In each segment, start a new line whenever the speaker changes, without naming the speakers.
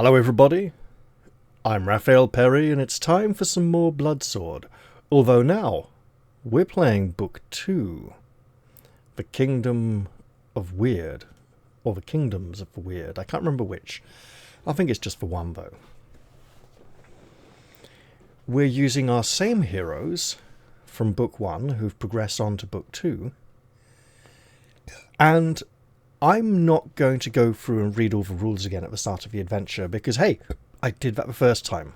Hello everybody, I'm Raphael Perry and it's time for some more Bloodsword. Although now, we're playing Book 2, The Kingdom of Wyrd, or The Kingdoms of Wyrd, I can't remember which. I think it's just for one though. We're using our same heroes from Book 1 who've progressed on to Book 2, and I'm not going to go through and read all the rules again at the start of the adventure because, hey, I did that the first time.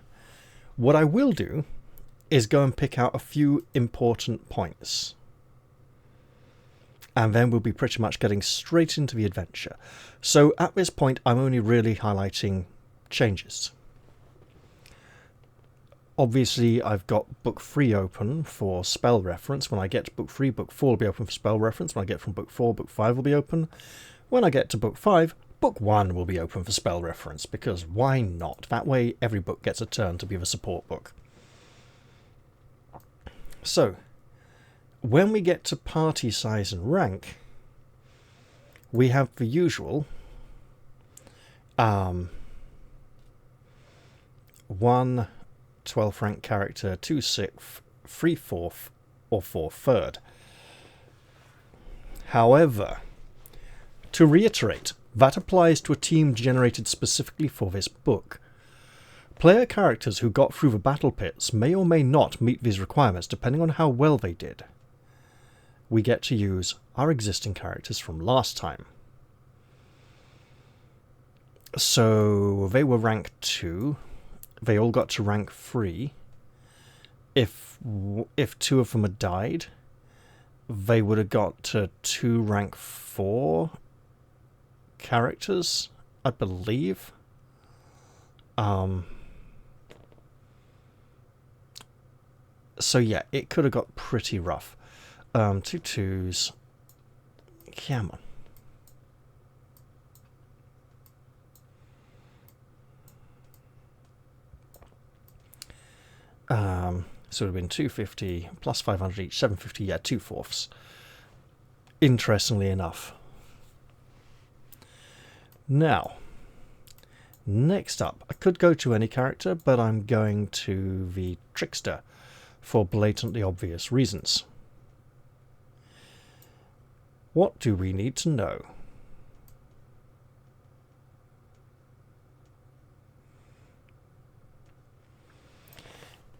What I will do is go and pick out a few important points. And then we'll be pretty much getting straight into the adventure. So at this point, I'm only really highlighting changes. Obviously, I've got Book 3 open for spell reference. When I get to Book 3, Book 4 will be open for spell reference. When I get from Book 4, Book 5 will be open. When I get to Book 5, Book 1 will be open for spell reference, because why not? That way every book gets a turn to be the support book. So, when we get to party size and rank, we have the usual 1 12th rank character, 2 6th, 3 4th, or 4 3rd. However, to reiterate, that applies to a team generated specifically for this book. Player characters who got through the battle pits may or may not meet these requirements depending on how well they did. We get to use our existing characters from last time. So they were rank 2. They all got to rank 3. If 2 of them had died, they would have got to 2 rank 4 characters, I believe. So yeah, it could have got pretty rough. 2 2s. Come on. So it would have been 250 plus 500 each, 750, yeah, 2 4ths. Interestingly enough. Now, next up, I could go to any character, but I'm going to the Trickster for blatantly obvious reasons. What do we need to know?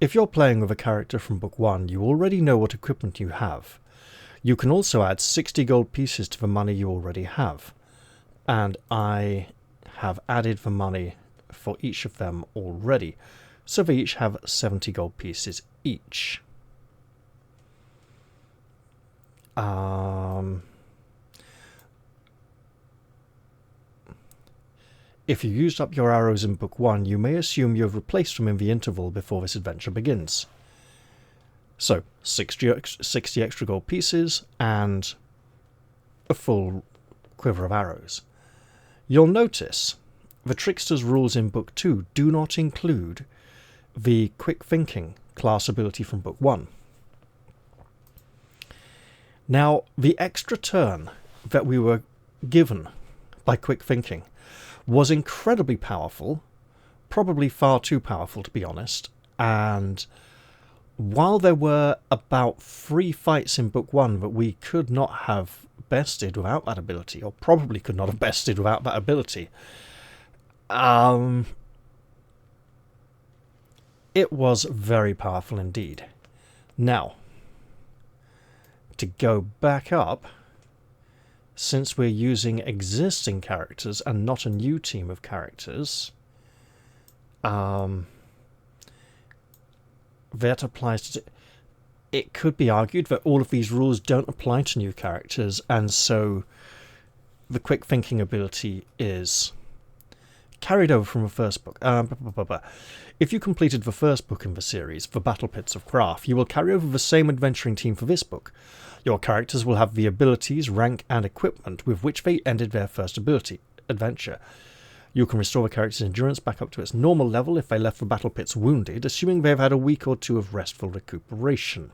If you're playing with a character from Book 1, you already know what equipment you have. You can also add 60 gold pieces to the money you already have. And I have added the money for each of them already. So they each have 70 gold pieces each. If you used up your arrows in Book 1, you may assume you have replaced them in the interval before this adventure begins. So, 60 extra gold pieces and a full quiver of arrows. You'll notice the Trickster's rules in Book 2 do not include the Quick Thinking class ability from Book 1. Now, the extra turn that we were given by Quick Thinking was incredibly powerful, probably far too powerful to be honest, and while there were about 3 fights in Book 1 that we could not have bested without that ability, or probably could not have bested without that ability, it was very powerful indeed. Now, to go back up, since we're using existing characters and not a new team of characters, that applies to... It could be argued that all of these rules don't apply to new characters, and so the quick thinking ability is carried over from the first book. If you completed the first book in the series, The Battle Pits of Craft, you will carry over the same adventuring team for this book. Your characters will have the abilities, rank, and equipment with which they ended their first adventure. You can restore the character's endurance back up to its normal level if they left the battle pits wounded, assuming they've had a week or 2 of restful recuperation.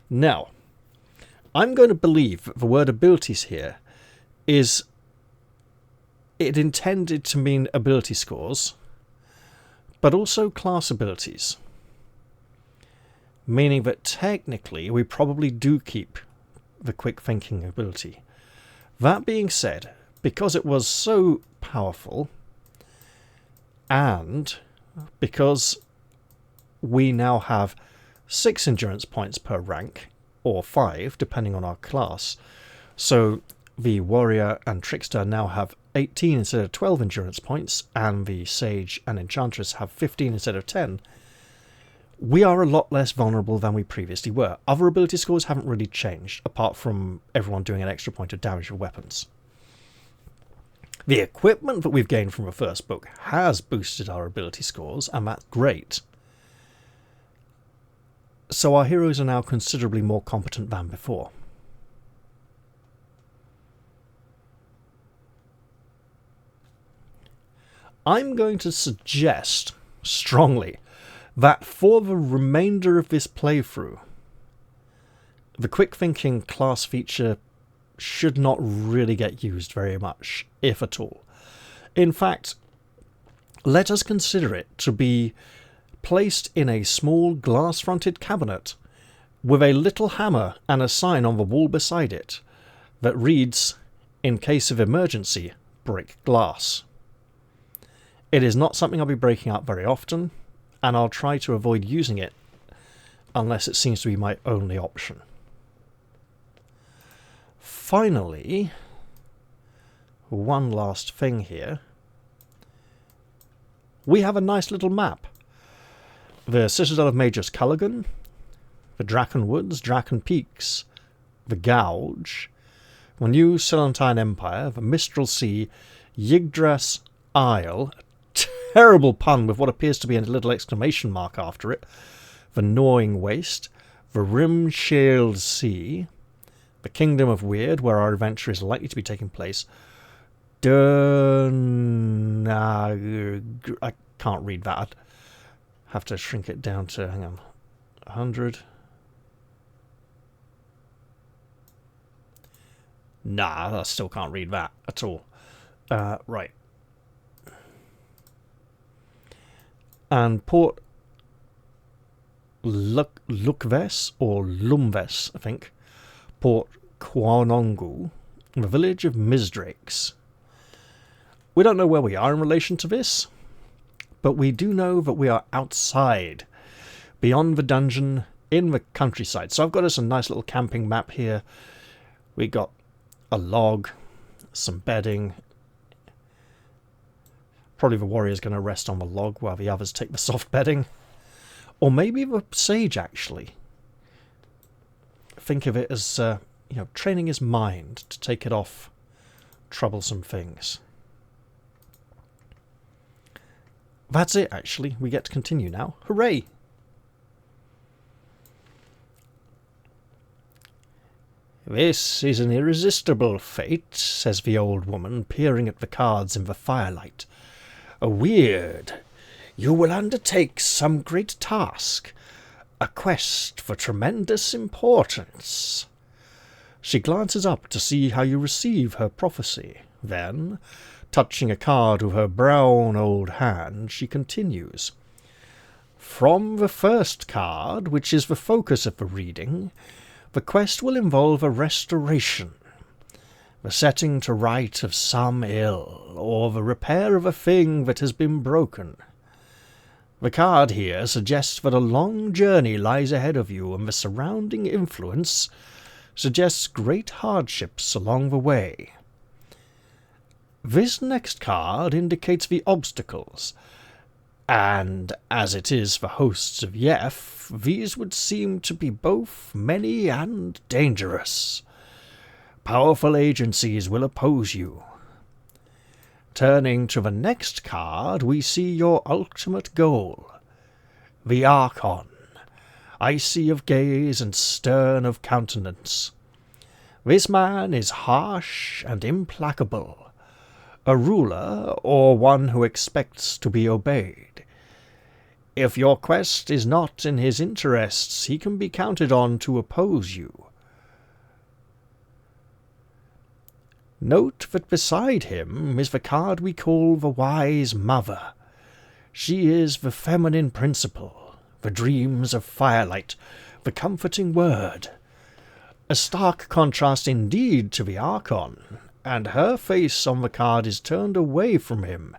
Now, I'm going to believe that the word abilities here is it intended to mean ability scores, but also class abilities. Meaning that technically we probably do keep the quick thinking ability. That being said, because it was so powerful, and because we now have 6 endurance points per rank, or 5 depending on our class, so the warrior and trickster now have 18 instead of 12 endurance points, and the sage and enchantress have 15 instead of 10, we are a lot less vulnerable than we previously were. Other ability scores haven't really changed, apart from everyone doing an extra point of damage with weapons. The equipment that we've gained from the first book has boosted our ability scores, and that's great. So our heroes are now considerably more competent than before. I'm going to suggest strongly that for the remainder of this playthrough, the quick thinking class feature should not really get used very much, if at all. In fact, let us consider it to be placed in a small glass-fronted cabinet with a little hammer and a sign on the wall beside it that reads, "In case of emergency, break glass." It is not something I'll be breaking out very often, and I'll try to avoid using it unless it seems to be my only option. Finally, one last thing here. We have a nice little map. The Citadel of Magus Culligan, the Draken Woods, Draken Peaks, the Gouge, the New Silentine Empire, the Mistral Sea, Yggdrass Isle, terrible pun with what appears to be a little exclamation mark after it, the Gnawing Waste, the Rim-Shield Sea, the Kingdom of Wyrd, where our adventure is likely to be taking place, I can't read that. I'd have to shrink it down to, 100. Nah, I still can't read that at all. Right. And Port Lukves, or Lumves, I think. Port Quanongu, the village of Misdrakes. We don't know where we are in relation to this, but we do know that we are outside, beyond the dungeon, in the countryside. So I've got us a nice little camping map here. We got a log, some bedding. Probably the warrior's going to rest on the log while the others take the soft bedding. Or maybe the sage, actually. Think of it as, training his mind to take it off troublesome things. That's it, actually. We get to continue now. Hooray! "This is an irresistible fate," says the old woman, peering at the cards in the firelight. "Wyrd, you will undertake some great task, a quest for tremendous importance." She glances up to see how you receive her prophecy. Then, touching a card with her brown old hand, she continues. "From the first card, which is the focus of the reading, the quest will involve a restoration, the setting to right of some ill, or the repair of a thing that has been broken. The card here suggests that a long journey lies ahead of you, and the surrounding influence suggests great hardships along the way. This next card indicates the obstacles, and as it is the hosts of Yef, these would seem to be both many and dangerous. Powerful agencies will oppose you. Turning to the next card, we see your ultimate goal, the Archon, icy of gaze and stern of countenance. This man is harsh and implacable, a ruler or one who expects to be obeyed. If your quest is not in his interests, he can be counted on to oppose you. Note that beside him is the card we call the Wise Mother. She is the feminine principle, the dreams of firelight, the comforting word. A stark contrast indeed to the Archon, and her face on the card is turned away from him.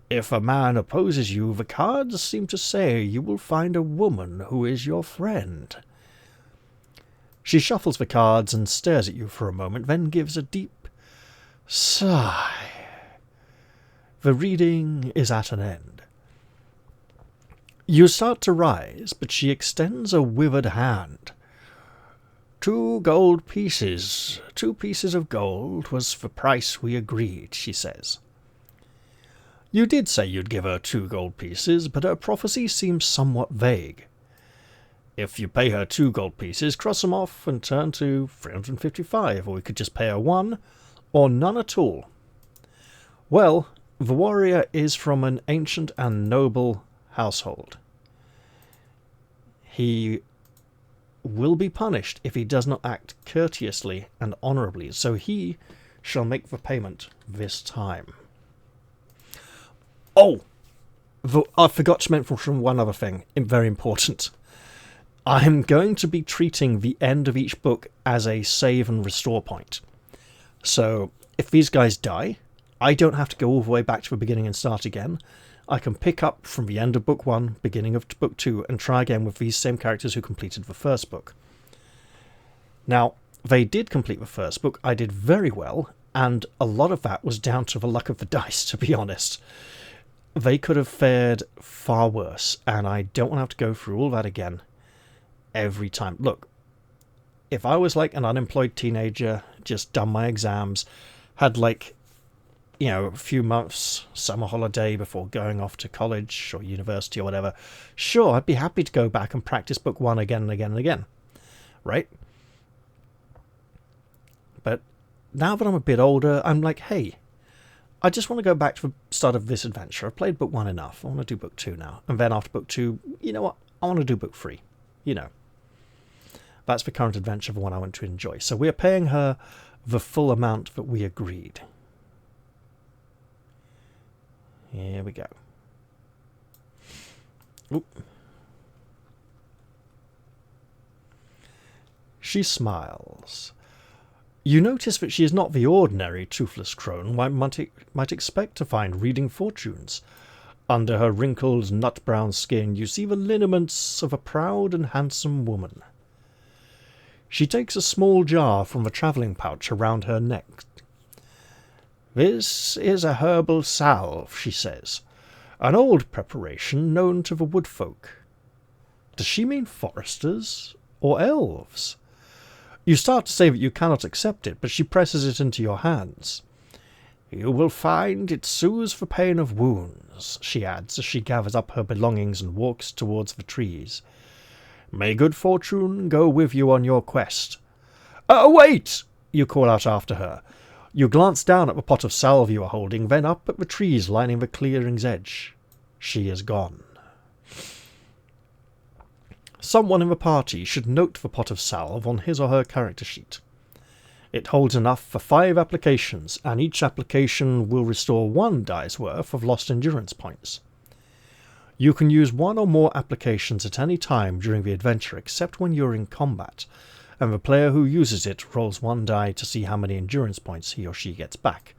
If a man opposes you, the cards seem to say you will find a woman who is your friend. She shuffles the cards and stares at you for a moment, then gives a deep sigh. The reading is at an end. You start to rise, but she extends a withered hand. 2 gold pieces. 2 pieces of gold was the price we agreed, she says. You did say you'd give her 2 gold pieces, but her prophecy seems somewhat vague. If you pay her 2 gold pieces, cross them off and turn to 355, or we could just pay her 1, or none at all. Well, the warrior is from an ancient and noble household. He will be punished if he does not act courteously and honourably, so he shall make the payment this time. Oh! I forgot to mention one other thing, very important. I'm going to be treating the end of each book as a save and restore point. So, if these guys die, I don't have to go all the way back to the beginning and start again. I can pick up from the end of book 1, beginning of book 2, and try again with these same characters who completed the first book. Now, they did complete the first book. I did very well, and a lot of that was down to the luck of the dice, to be honest. They could have fared far worse, and I don't want to have to go through all that again every time. Look, if I was like an unemployed teenager, just done my exams, had a few months summer holiday before going off to college or university or whatever, sure, I'd be happy to go back and practice book 1 again and again and again, right? But now that I'm a bit older, I'm like, hey, I just want to go back to the start of this adventure. I've played book 1 enough. I want to do book 2 now. And then after book 2, you know what? I want to do book 3. That's the current adventure, the one I want to enjoy. So we're paying her the full amount that we agreed. Here we go. Oop. She smiles. You notice that she is not the ordinary toothless crone one might expect to find reading fortunes. Under her wrinkled, nut-brown skin you see the lineaments of a proud and handsome woman. She takes a small jar from the travelling pouch around her neck. This is a herbal salve, she says, an old preparation known to the woodfolk. Does she mean foresters or elves? You start to say that you cannot accept it, but she presses it into your hands. You will find it soothes the pain of wounds, she adds as she gathers up her belongings and walks towards the trees. May good fortune go with you on your quest. Wait! You call out after her. You glance down at the pot of salve you are holding, then up at the trees lining the clearing's edge. She is gone. Someone in the party should note the pot of salve on his or her character sheet. It holds enough for 5 applications, and each application will restore 1 die's worth of lost endurance points. You can use 1 or more applications at any time during the adventure except when you're in combat, and the player who uses it rolls 1 die to see how many endurance points he or she gets back.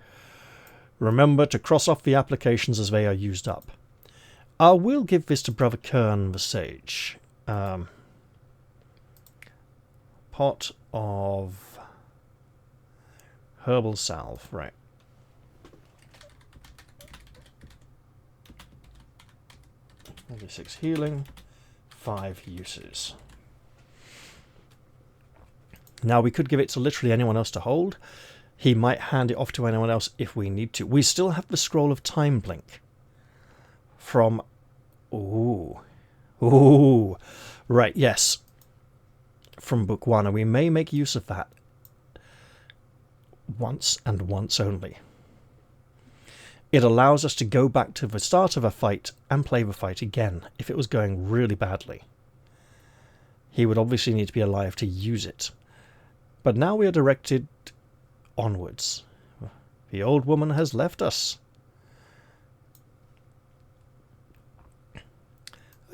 Remember to cross off the applications as they are used up. I will give this to Brother Kern the Sage. Pot of herbal salve, right. Maybe 6 healing, 5 uses. Now we could give it to literally anyone else to hold. He might hand it off to anyone else if we need to. We still have the Scroll of Time Blink. From... Ooh. Right, yes. From book 1, and we may make use of that. Once and once only. It allows us to go back to the start of a fight and play the fight again if it was going really badly. He would obviously need to be alive to use it. But now we are directed onwards. The old woman has left us.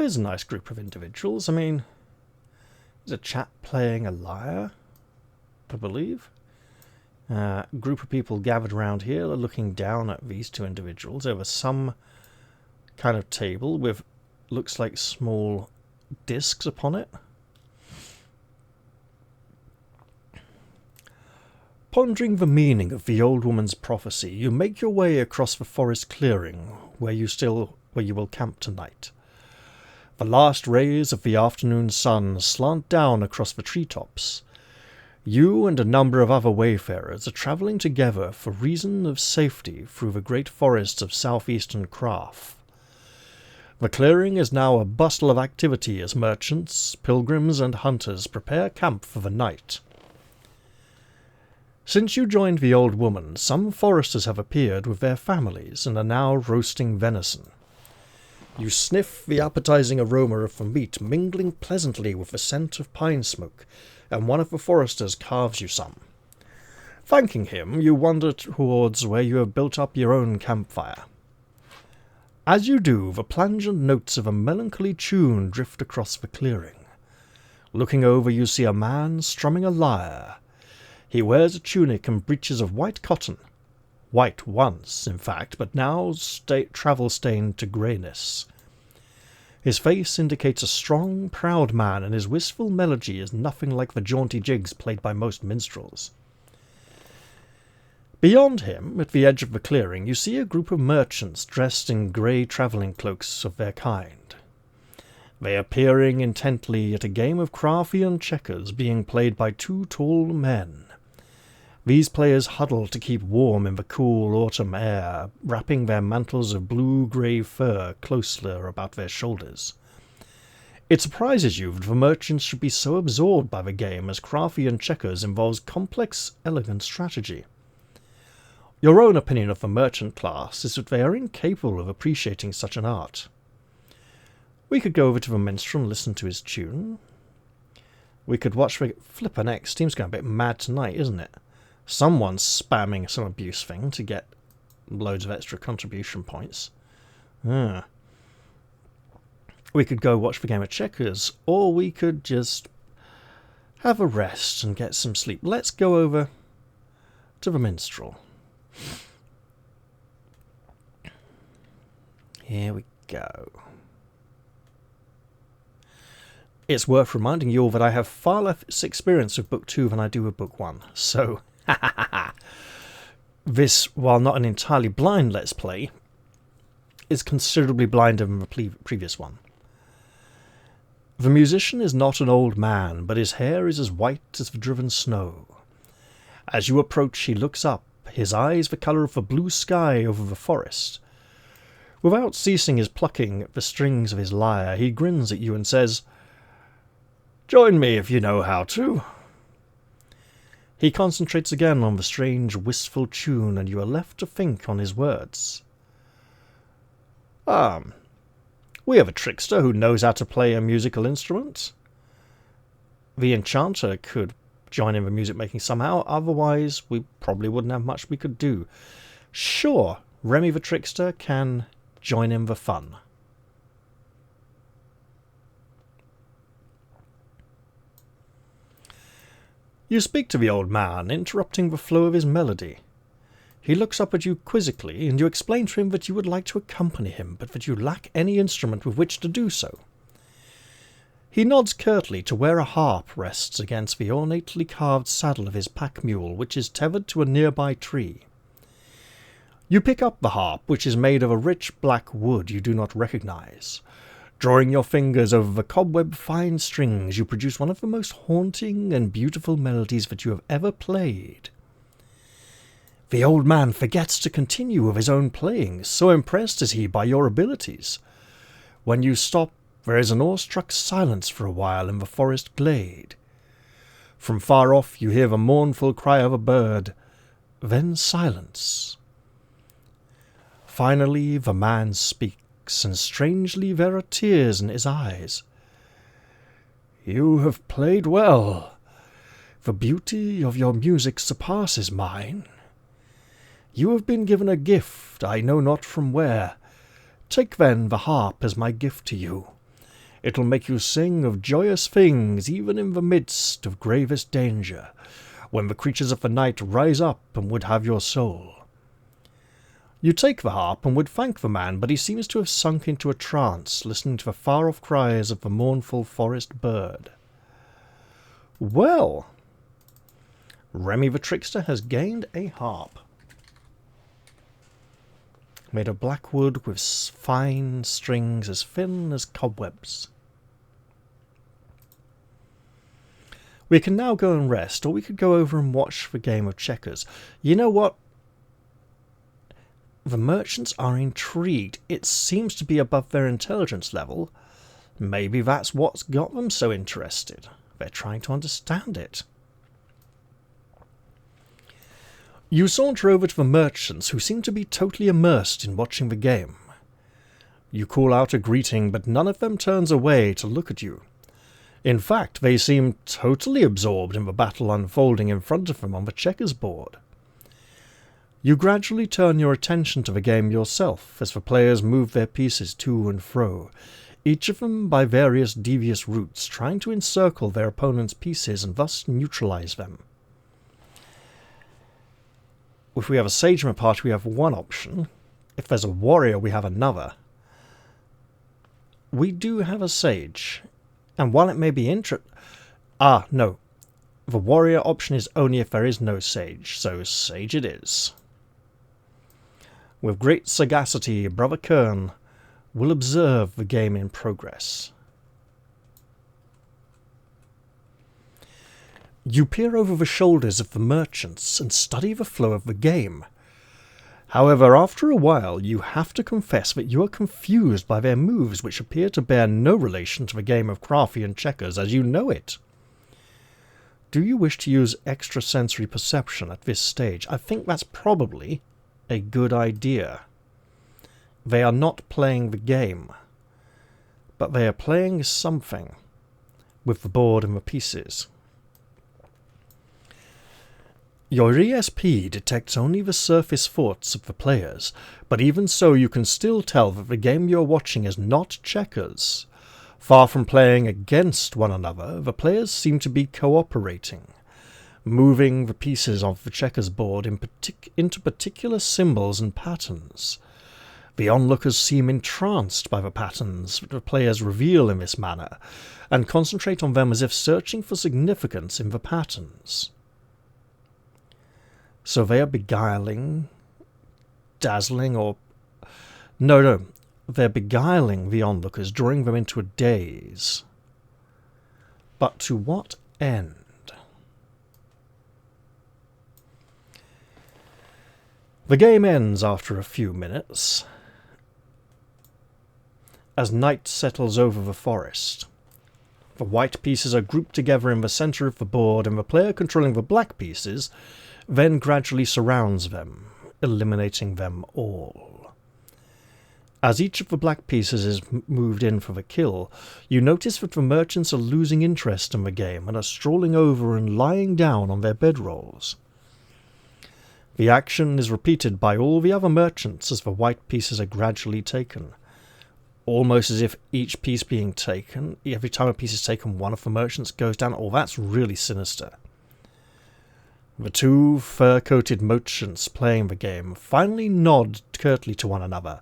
There's a nice group of individuals. I mean, there's a chap playing a lyre, I believe. Group of people gathered around here are looking down at these two individuals over some kind of table with looks like small discs upon it. Pondering the meaning of the old woman's prophecy, you make your way across the forest clearing where you will camp tonight. The last rays of the afternoon sun slant down across the treetops. You and a number of other wayfarers are travelling together for reason of safety through the great forests of southeastern Craft. The clearing is now a bustle of activity as merchants, pilgrims, and hunters prepare camp for the night. Since you joined the old woman, some foresters have appeared with their families and are now roasting venison. You sniff the appetizing aroma of the meat mingling pleasantly with the scent of pine smoke, and one of the foresters carves you some. Thanking him, you wander towards where you have built up your own campfire. As you do, the plangent notes of a melancholy tune drift across the clearing. Looking over, you see a man strumming a lyre. He wears a tunic and breeches of white cotton. White once, in fact, but now travel-stained to greyness. His face indicates a strong, proud man, and his wistful melody is nothing like the jaunty jigs played by most minstrels. Beyond him, at the edge of the clearing, you see a group of merchants dressed in grey travelling cloaks of their kind. They are peering intently at a game of Craftian checkers being played by two tall men. These players huddle to keep warm in the cool autumn air, wrapping their mantles of blue-grey fur closer about their shoulders. It surprises you that the merchants should be so absorbed by the game, as Craftian checkers involves complex, elegant strategy. Your own opinion of the merchant class is that they are incapable of appreciating such an art. We could go over to the minstrel and listen to his tune. We could watch the Flipper next. Team's going a bit mad tonight, isn't it? Someone's spamming some abuse thing to get loads of extra contribution points. We could go watch the game of checkers, or we could just have a rest and get some sleep. Let's go over to the minstrel. Here we go. It's worth reminding you all that I have far less experience with Book 2 than I do with Book 1, so this, while not an entirely blind Let's Play, is considerably blinder than the previous one. The musician is not an old man, but his hair is as white as the driven snow. As you approach, he looks up, his eyes the colour of the blue sky over the forest. Without ceasing his plucking at the strings of his lyre, he grins at you and says, "Join me if you know how to." He concentrates again on the strange, wistful tune, and you are left to think on his words. We have a trickster who knows how to play a musical instrument. The enchanter could join in the music making somehow, otherwise we probably wouldn't have much we could do. Sure, Remy the trickster can join in the fun. You speak to the old man, interrupting the flow of his melody. He looks up at you quizzically, and you explain to him that you would like to accompany him, but that you lack any instrument with which to do so. He nods curtly to where a harp rests against the ornately carved saddle of his pack mule, which is tethered to a nearby tree. You pick up the harp, which is made of a rich black wood you do not recognize. Drawing your fingers over the cobweb-fine strings, you produce one of the most haunting and beautiful melodies that you have ever played. The old man forgets to continue with his own playing, so impressed is he by your abilities. When you stop, there is an awestruck silence for a while in the forest glade. From far off you hear the mournful cry of a bird, then silence. Finally the man speaks, and strangely there are tears in his eyes. "You have played well. The beauty of your music surpasses mine. You have been given a gift, I know not from where. Take then the harp as my gift to you. It'll make you sing of joyous things, even in the midst of gravest danger, when the creatures of the night rise up and would have your soul. You take the harp and would thank the man, but he seems to have sunk into a trance, listening to the far-off cries of the mournful forest bird. Well, Remy the Trickster has gained a harp, made of black wood with fine strings as thin as cobwebs. We can now go and rest, or we could go over and watch the game of checkers. You know what? The merchants are intrigued. It seems to be above their intelligence level. Maybe that's what's got them so interested. They're trying to understand it. You saunter over to the merchants, who seem to be totally immersed in watching the game. You call out a greeting, but none of them turns away to look at you. In fact, they seem totally absorbed in the battle unfolding in front of them on the checkers board. You gradually turn your attention to the game yourself as the players move their pieces to and fro, each of them by various devious routes, trying to encircle their opponent's pieces and thus neutralize them. If we have a sage in a party, we have one option. If there's a warrior, we have another. We do have a sage, and while it may be no. The warrior option is only if there is no sage, so sage it is. With great sagacity, Brother Kern will observe the game in progress. You peer over the shoulders of the merchants and study the flow of the game. However, after a while, you have to confess that you are confused by their moves, which appear to bear no relation to the game of Crafty checkers as you know it. Do you wish to use extrasensory perception at this stage? I think that's probably a good idea. They are not playing the game, but they are playing something with the board and the pieces. Your ESP detects only the surface thoughts of the players, but even so you can still tell that the game you're watching is not checkers. Far from playing against one another, the players seem to be cooperating, moving the pieces of the checkers board into particular symbols and patterns. The onlookers seem entranced by the patterns that the players reveal in this manner, and concentrate on them as if searching for significance in the patterns. So they are beguiling, dazzling, or... No, they're beguiling the onlookers, drawing them into a daze. But to what end? The game ends after a few minutes, as night settles over the forest. The white pieces are grouped together in the centre of the board, and the player controlling the black pieces then gradually surrounds them, eliminating them all. As each of the black pieces is moved in for the kill, you notice that the merchants are losing interest in the game and are strolling over and lying down on their bedrolls. The action is repeated by all the other merchants as the white pieces are gradually taken, almost as if each piece being taken, every time a piece is taken, one of the merchants goes down. Oh, that's really sinister. The two fur-coated merchants playing the game finally nod curtly to one another,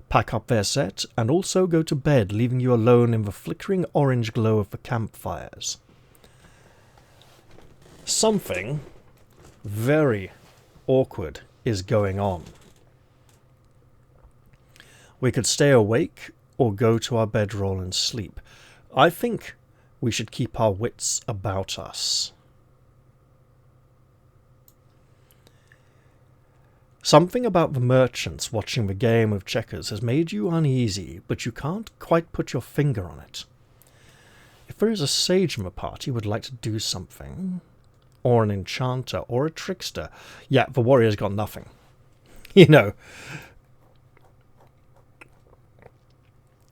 pack up their set, and also go to bed, leaving you alone in the flickering orange glow of the campfires. Something very awkward is going on. We could stay awake or go to our bedroll and sleep. I think we should keep our wits about us. Something about the merchants watching the game of checkers has made you uneasy, but you can't quite put your finger on it. If there is a sage in the party who would like to do something, or an enchanter, or a trickster, yeah, the warrior's got nothing. You know.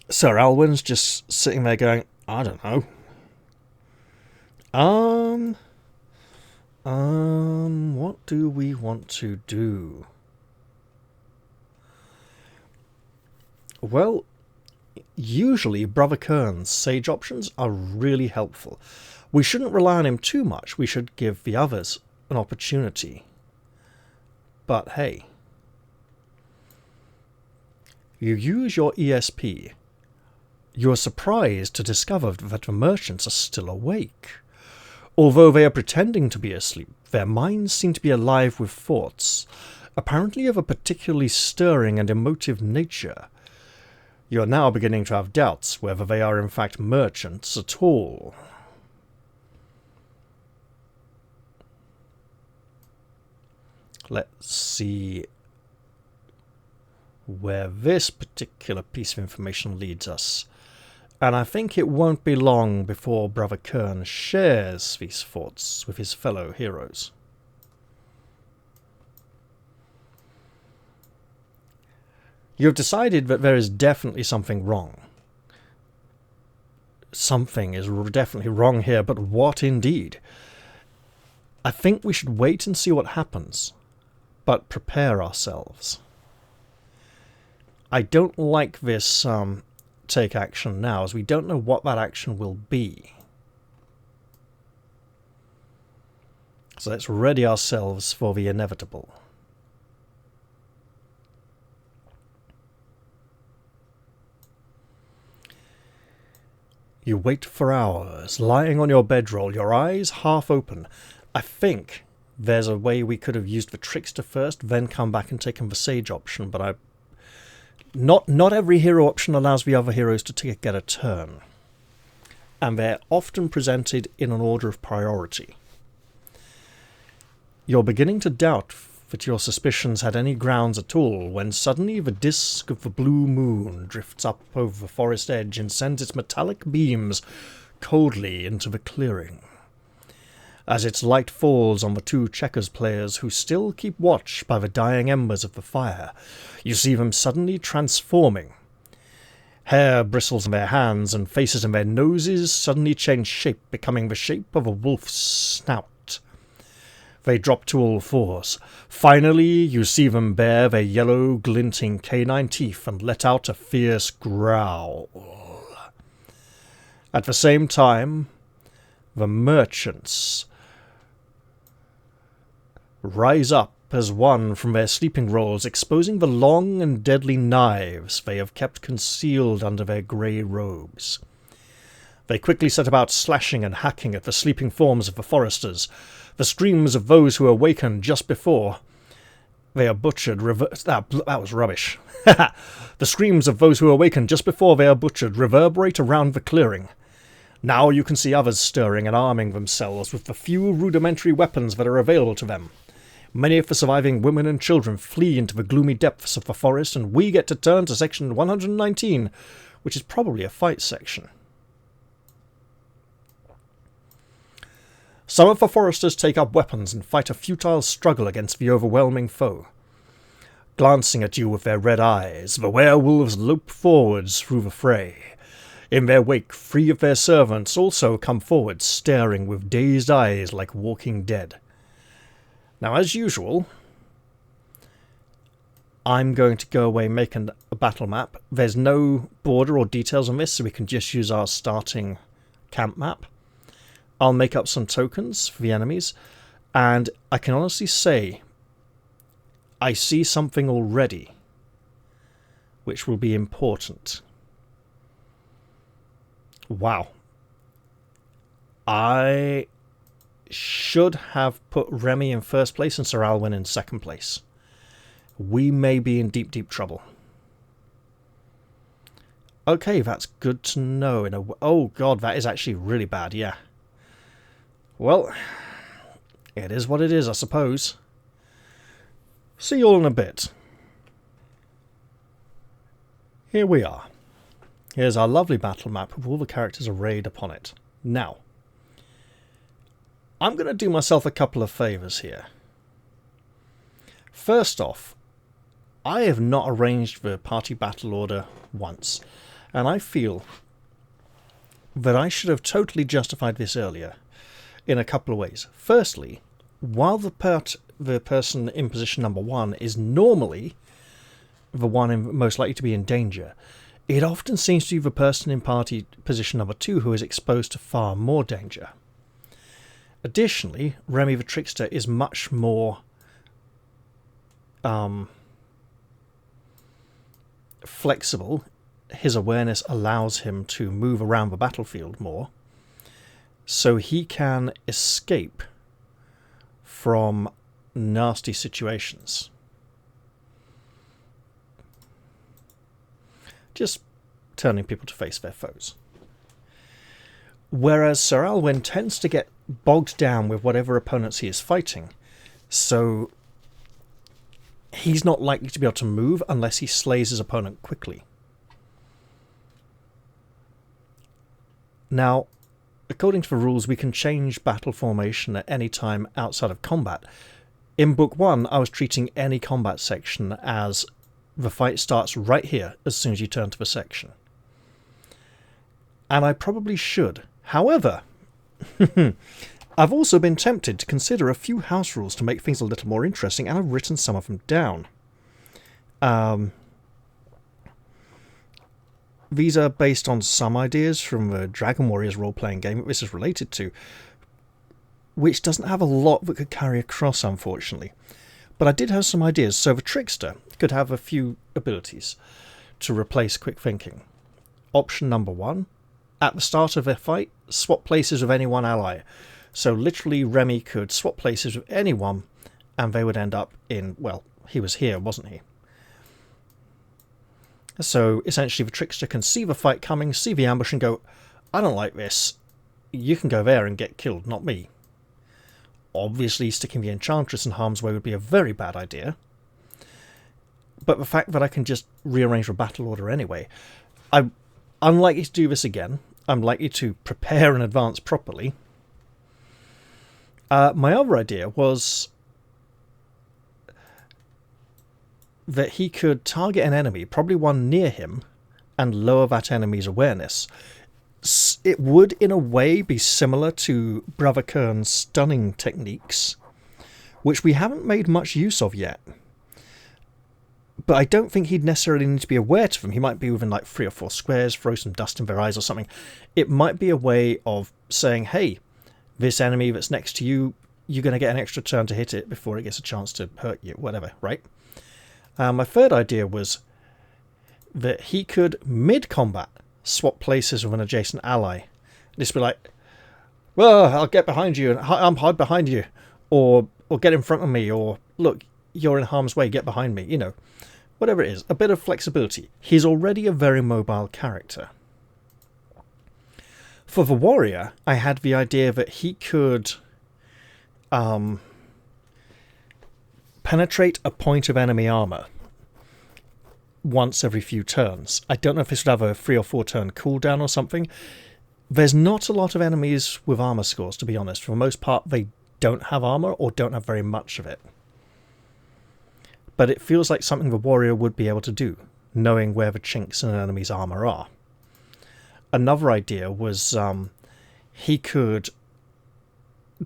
Sir Alwyn's just sitting there going, I don't know. What do we want to do? Well, Usually, Brother Kern's sage options are really helpful. We shouldn't rely on him too much. We should give the others an opportunity. But hey, you use your ESP. You are surprised to discover that the merchants are still awake. Although they are pretending to be asleep, their minds seem to be alive with thoughts, apparently of a particularly stirring and emotive nature. You are now beginning to have doubts whether they are in fact merchants at all. Let's see where this particular piece of information leads us. And I think it won't be long before Brother Kern shares these thoughts with his fellow heroes. You have decided that there is definitely something wrong. Something is definitely wrong here, but what indeed? I think we should wait and see what happens, but prepare ourselves. I don't like this take action now, as we don't know what that action will be. So let's ready ourselves for the inevitable. You wait for hours, lying on your bedroll, your eyes half open. I think there's a way we could have used the trickster first, then come back and taken the sage option, but not every hero option allows the other heroes to get a turn. And they're often presented in an order of priority. You're beginning to doubt that your suspicions had any grounds at all when suddenly the disk of the blue moon drifts up over the forest edge and sends its metallic beams coldly into the clearing. As its light falls on the two checkers players who still keep watch by the dying embers of the fire, you see them suddenly transforming. Hair bristles in their hands and faces and their noses suddenly change shape, becoming the shape of a wolf's snout. They drop to all fours. Finally, you see them bare their yellow, glinting canine teeth and let out a fierce growl. At the same time, the merchants rise up as one from their sleeping rolls, exposing the long and deadly knives they have kept concealed under their grey robes. They quickly set about slashing and hacking at the sleeping forms of the foresters. The screams of those who awakened just before they are butchered that was rubbish. The screams of those who awakened just before they are butchered reverberate around the clearing. Now you can see others stirring and arming themselves with the few rudimentary weapons that are available to them. Many of the surviving women and children flee into the gloomy depths of the forest, and we get to turn to section 119, which is probably a fight section. Some of the foresters take up weapons and fight a futile struggle against the overwhelming foe. Glancing at you with their red eyes, the werewolves lope forwards through the fray. In their wake, 3 of their servants also come forward, staring with dazed eyes like walking dead. Now, as usual, I'm going to go away and make a battle map. There's no border or details on this, so we can just use our starting camp map. I'll make up some tokens for the enemies, and I can honestly say I see something already which will be important. Wow. I should have put Remy in first place and Sir Alwyn in second place. We may be in deep, deep trouble. Okay, that's good to know. Oh god, that is actually really bad, yeah. Well, it is what it is, I suppose. See you all in a bit. Here we are. Here's our lovely battle map with all the characters arrayed upon it. Now, I'm going to do myself a couple of favours here. First off, I have not arranged the party battle order once, and I feel that I should have totally justified this earlier in a couple of ways. Firstly, while the person in position number 1 is normally the one most likely to be in danger, it often seems to be the person in party position number 2 who is exposed to far more danger. Additionally, Remy the Trickster is much more flexible. His awareness allows him to move around the battlefield more, so he can escape from nasty situations. Just turning people to face their foes. Whereas Sir Alwyn tends to get bogged down with whatever opponents he is fighting, so he's not likely to be able to move unless he slays his opponent quickly. Now, according to the rules, we can change battle formation at any time outside of combat. In Book 1, I was treating any combat section as the fight starts right here as soon as you turn to the section. And I probably should. However, I've also been tempted to consider a few house rules to make things a little more interesting, and I've written some of them down. These are based on some ideas from the Dragon Warriors role-playing game that this is related to, which doesn't have a lot that could carry across, unfortunately. But I did have some ideas. So the Trickster could have a few abilities to replace quick thinking. Option number 1, at the start of a fight, swap places with any one ally. So literally Remy could swap places with anyone and they would end up in, well, he was here, wasn't he? So essentially the Trickster can see the fight coming, see the ambush and go, I don't like this. You can go there and get killed, not me. Obviously sticking the Enchantress in harm's way would be a very bad idea. But the fact that I can just rearrange the battle order anyway, I'm unlikely to do this again. I'm likely to prepare in advance properly. My other idea was that he could target an enemy, probably one near him, and lower that enemy's awareness. It would, in a way, be similar to Brother Kern's stunning techniques, which we haven't made much use of yet. But I don't think he'd necessarily need to be aware to them. He might be within like 3 or 4 squares, throw some dust in their eyes or something. It might be a way of saying, hey, this enemy that's next to you, you're going to get an extra turn to hit it before it gets a chance to hurt you, whatever, right? My third idea was that he could, mid-combat, swap places with an adjacent ally. Just be like, well, I'll get behind you, and I'm hide behind you, or get in front of me, or look, you're in harm's way, get behind me, you know. Whatever it is, a bit of flexibility. He's already a very mobile character. For the warrior, I had the idea that he could penetrate a point of enemy armor once every few turns. I don't know if this would have a 3 or 4 turn cooldown or something. There's not a lot of enemies with armor scores, to be honest. For the most part, they don't have armor or don't have very much of it. But it feels like something the warrior would be able to do, knowing where the chinks in an enemy's armor are. Another idea was he could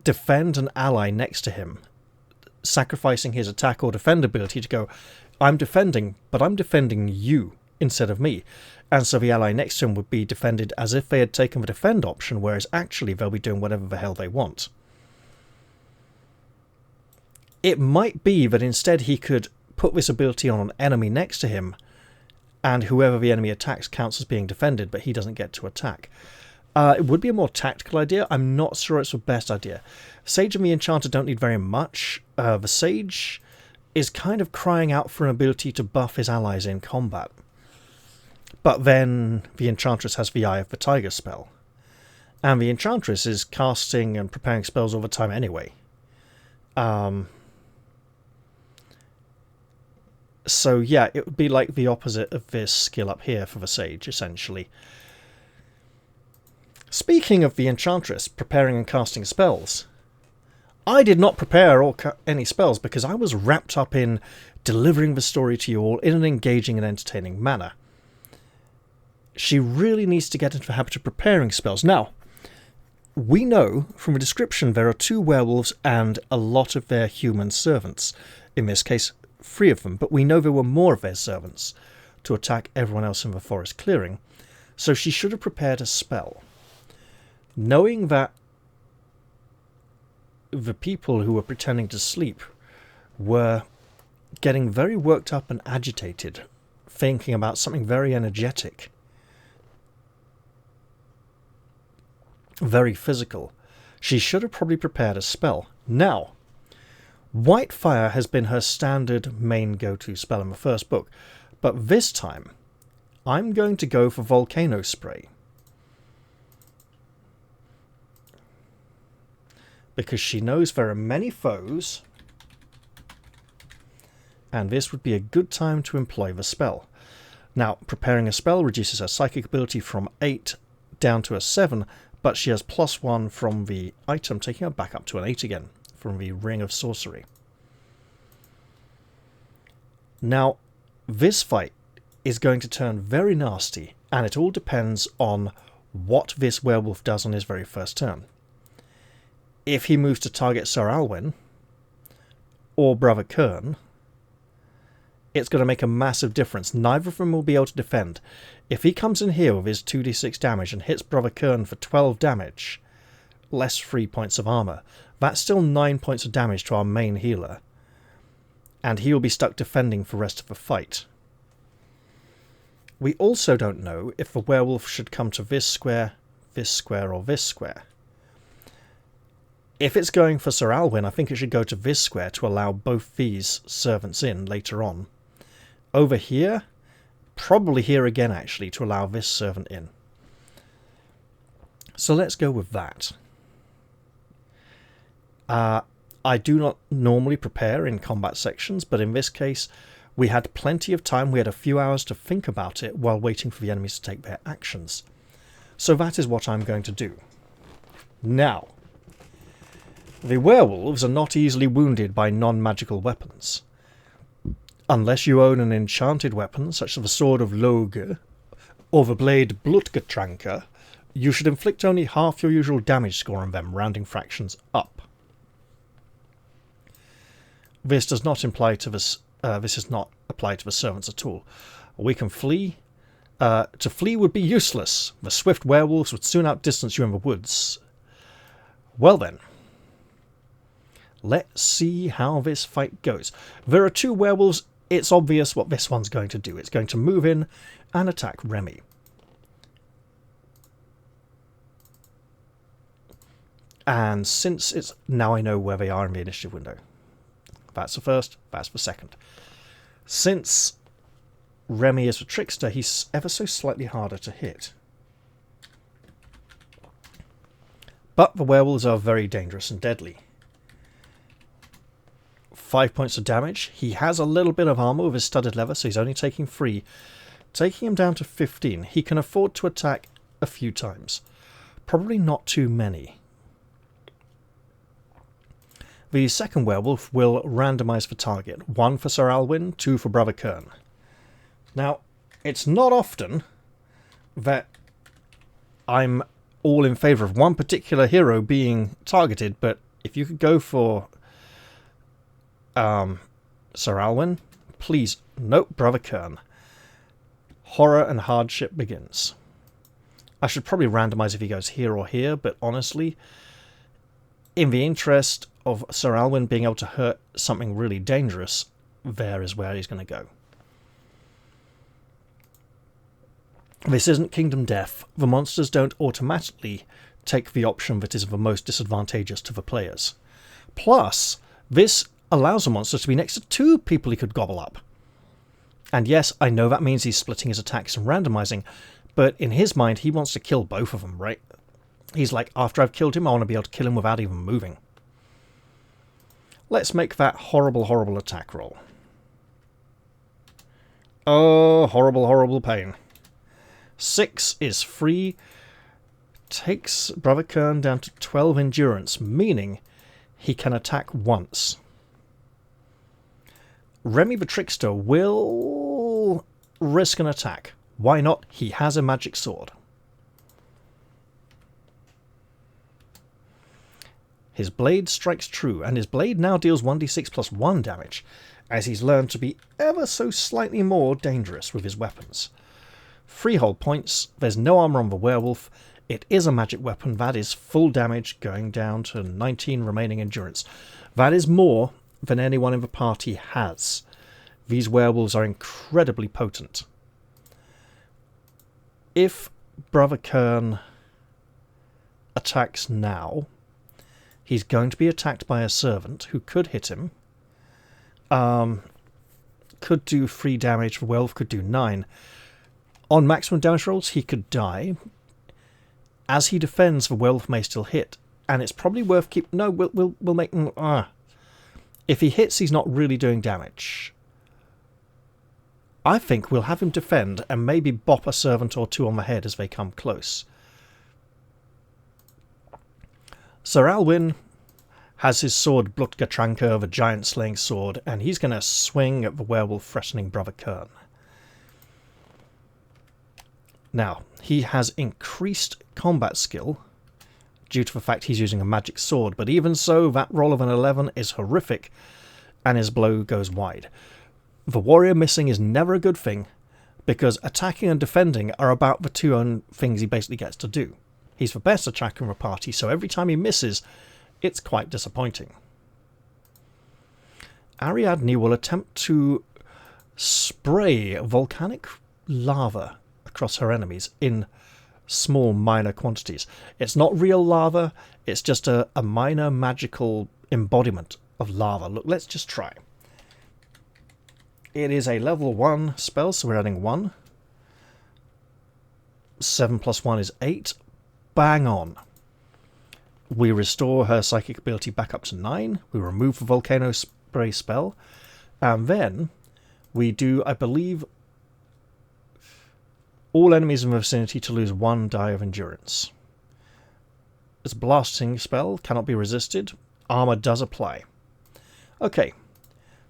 defend an ally next to him, sacrificing his attack or defend ability to go, I'm defending, but I'm defending you instead of me. And so the ally next to him would be defended as if they had taken the defend option, whereas actually they'll be doing whatever the hell they want. It might be that instead he could put this ability on an enemy next to him, and whoever the enemy attacks counts as being defended, but he doesn't get to attack. It would be a more tactical idea. I'm not sure it's the best idea. Sage and the Enchanter don't need very much. The Sage is kind of crying out for an ability to buff his allies in combat. But then the Enchantress has the Eye of the Tiger spell. And the Enchantress is casting and preparing spells all the time anyway. So yeah, it would be like the opposite of this skill up here for the Sage, essentially. Speaking of the Enchantress preparing and casting spells, I did not prepare any spells because I was wrapped up in delivering the story to you all in an engaging and entertaining manner. She really needs to get into the habit of preparing spells. Now, we know from the description there are 2 werewolves and a lot of their human servants. In this case, 3 of them, but we know there were more of their servants. to attack everyone else in the forest clearing, so she should have prepared a spell. Knowing that the people who were pretending to sleep were getting very worked up and agitated, thinking about something very energetic, very physical, she should have probably prepared a spell. Now, White Fire has been her standard main go-to spell in the first book, but this time I'm going to go for Volcano Spray. Because she knows there are many foes, and this would be a good time to employ the spell. Now, preparing a spell reduces her psychic ability from 8 down to a 7, but she has +1 from the item, taking her back up to an 8 again, from the Ring of Sorcery. Now, this fight is going to turn very nasty, and it all depends on what this werewolf does on his very first turn. If he moves to target Sir Alwyn or Brother Kern, it's going to make a massive difference. Neither of them will be able to defend. If he comes in here with his 2d6 damage and hits Brother Kern for 12 damage, less 3 points of armor, that's still 9 points of damage to our main healer, and he will be stuck defending for the rest of the fight. We also don't know if the werewolf should come to this square, or this square. If it's going for Sir Alwyn, I think it should go to this square to allow both these servants in later on. Over here, probably here again actually, to allow this servant in. So let's go with that. I do not normally prepare in combat sections, but in this case we had plenty of time. We had a few hours to think about it while waiting for the enemies to take their actions. So that is what I'm going to do. Now, the werewolves are not easily wounded by non-magical weapons. Unless you own an enchanted weapon, such as the Sword of Loge or the blade Blutgetranke, you should inflict only half your usual damage score on them, rounding fractions up. This does not apply to this. This does not apply to the servants at all. We can flee. To flee would be useless. The swift werewolves would soon outdistance you in the woods. Well then, let's see how this fight goes. There are two werewolves. It's obvious what this one's going to do. It's going to move in and attack Remy. And since it's... Now I know where they are in the initiative window. That's the first, that's the second. Since Remy is a trickster, he's ever so slightly harder to hit. But the werewolves are very dangerous and deadly. 5 points of damage. He has a little bit of armor with his studded leather, so he's only taking 3. Taking him down to 15. He can afford to attack a few times. Probably not too many. The second werewolf will randomise the target. 1 for Sir Alwyn, 2 for Brother Kern. Now, it's not often that I'm all in favour of one particular hero being targeted, but if you could go for Sir Alwyn, please. Nope, Brother Kern. Horror and hardship begins. I should probably randomise if he goes here or here, but honestly, in the interest of Sir Alwyn being able to hurt something really dangerous, there is where he's going to go. This isn't Kingdom Death. The monsters don't automatically take the option that is the most disadvantageous to the players. Plus, this allows a monster to be next to 2 people he could gobble up. And yes, I know that means he's splitting his attacks and randomising, but in his mind he wants to kill both of them, right? He's like, after I've killed him, I want to be able to kill him without even moving. Let's make that horrible, horrible attack roll. Oh, horrible, horrible pain. 6 is free. Takes Brother Kern down to 12 endurance, meaning he can attack once. Remy the Trickster will risk an attack. Why not? He has a magic sword. His blade strikes true, and his blade now deals 1d6 plus 1 damage. as he's learned to be ever so slightly more dangerous with his weapons. Freehold points, there's no armor on the werewolf, it is a magic weapon, that is full damage going down to 19 remaining endurance. That is more than anyone in the party has. These werewolves are incredibly potent. If Brother Kern attacks now, he's going to be attacked by a servant who could hit him. Could do 3 damage, the werewolf could do 9. On maximum damage rolls, he could die. As he defends, the werewolf may still hit, and it's probably worth No, we'll make him. If he hits, he's not really doing damage. I think we'll have him defend and maybe bop a servant or 2 on the head as they come close. Sir Alwyn has his sword Blutgetranker, the giant slaying sword, and he's going to swing at the werewolf threatening Brother Kern. Now, he has increased combat skill due to the fact he's using a magic sword, but even so, that roll of an 11 is horrific, and his blow goes wide. The warrior missing is never a good thing, because attacking and defending are about the 2 things he basically gets to do. He's the best attacker in the party, so every time he misses, it's quite disappointing. Ariadne will attempt to spray volcanic lava across her enemies in small minor quantities. It's not real lava, it's just a minor magical embodiment of lava. Look, let's just try. It is a level 1 spell, so we're adding 1. 7 plus 1 is 8. Bang on. We restore her psychic ability back up to 9. We remove the volcano spray spell. And then we do, I believe, all enemies in the vicinity to lose 1 die of endurance. This blasting spell cannot be resisted. Armor does apply. Okay.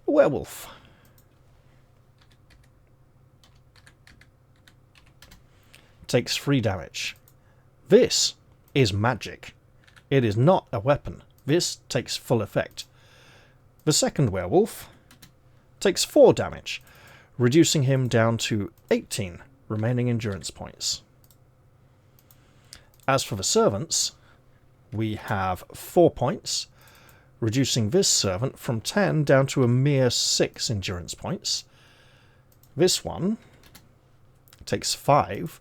Werewolf. Takes 3 damage. This is magic. It is not a weapon. This takes full effect. The second werewolf takes 4 damage, reducing him down to 18 remaining endurance points. As for the servants, we have 4 points, reducing this servant from 10 down to a mere 6 endurance points. This one takes 5,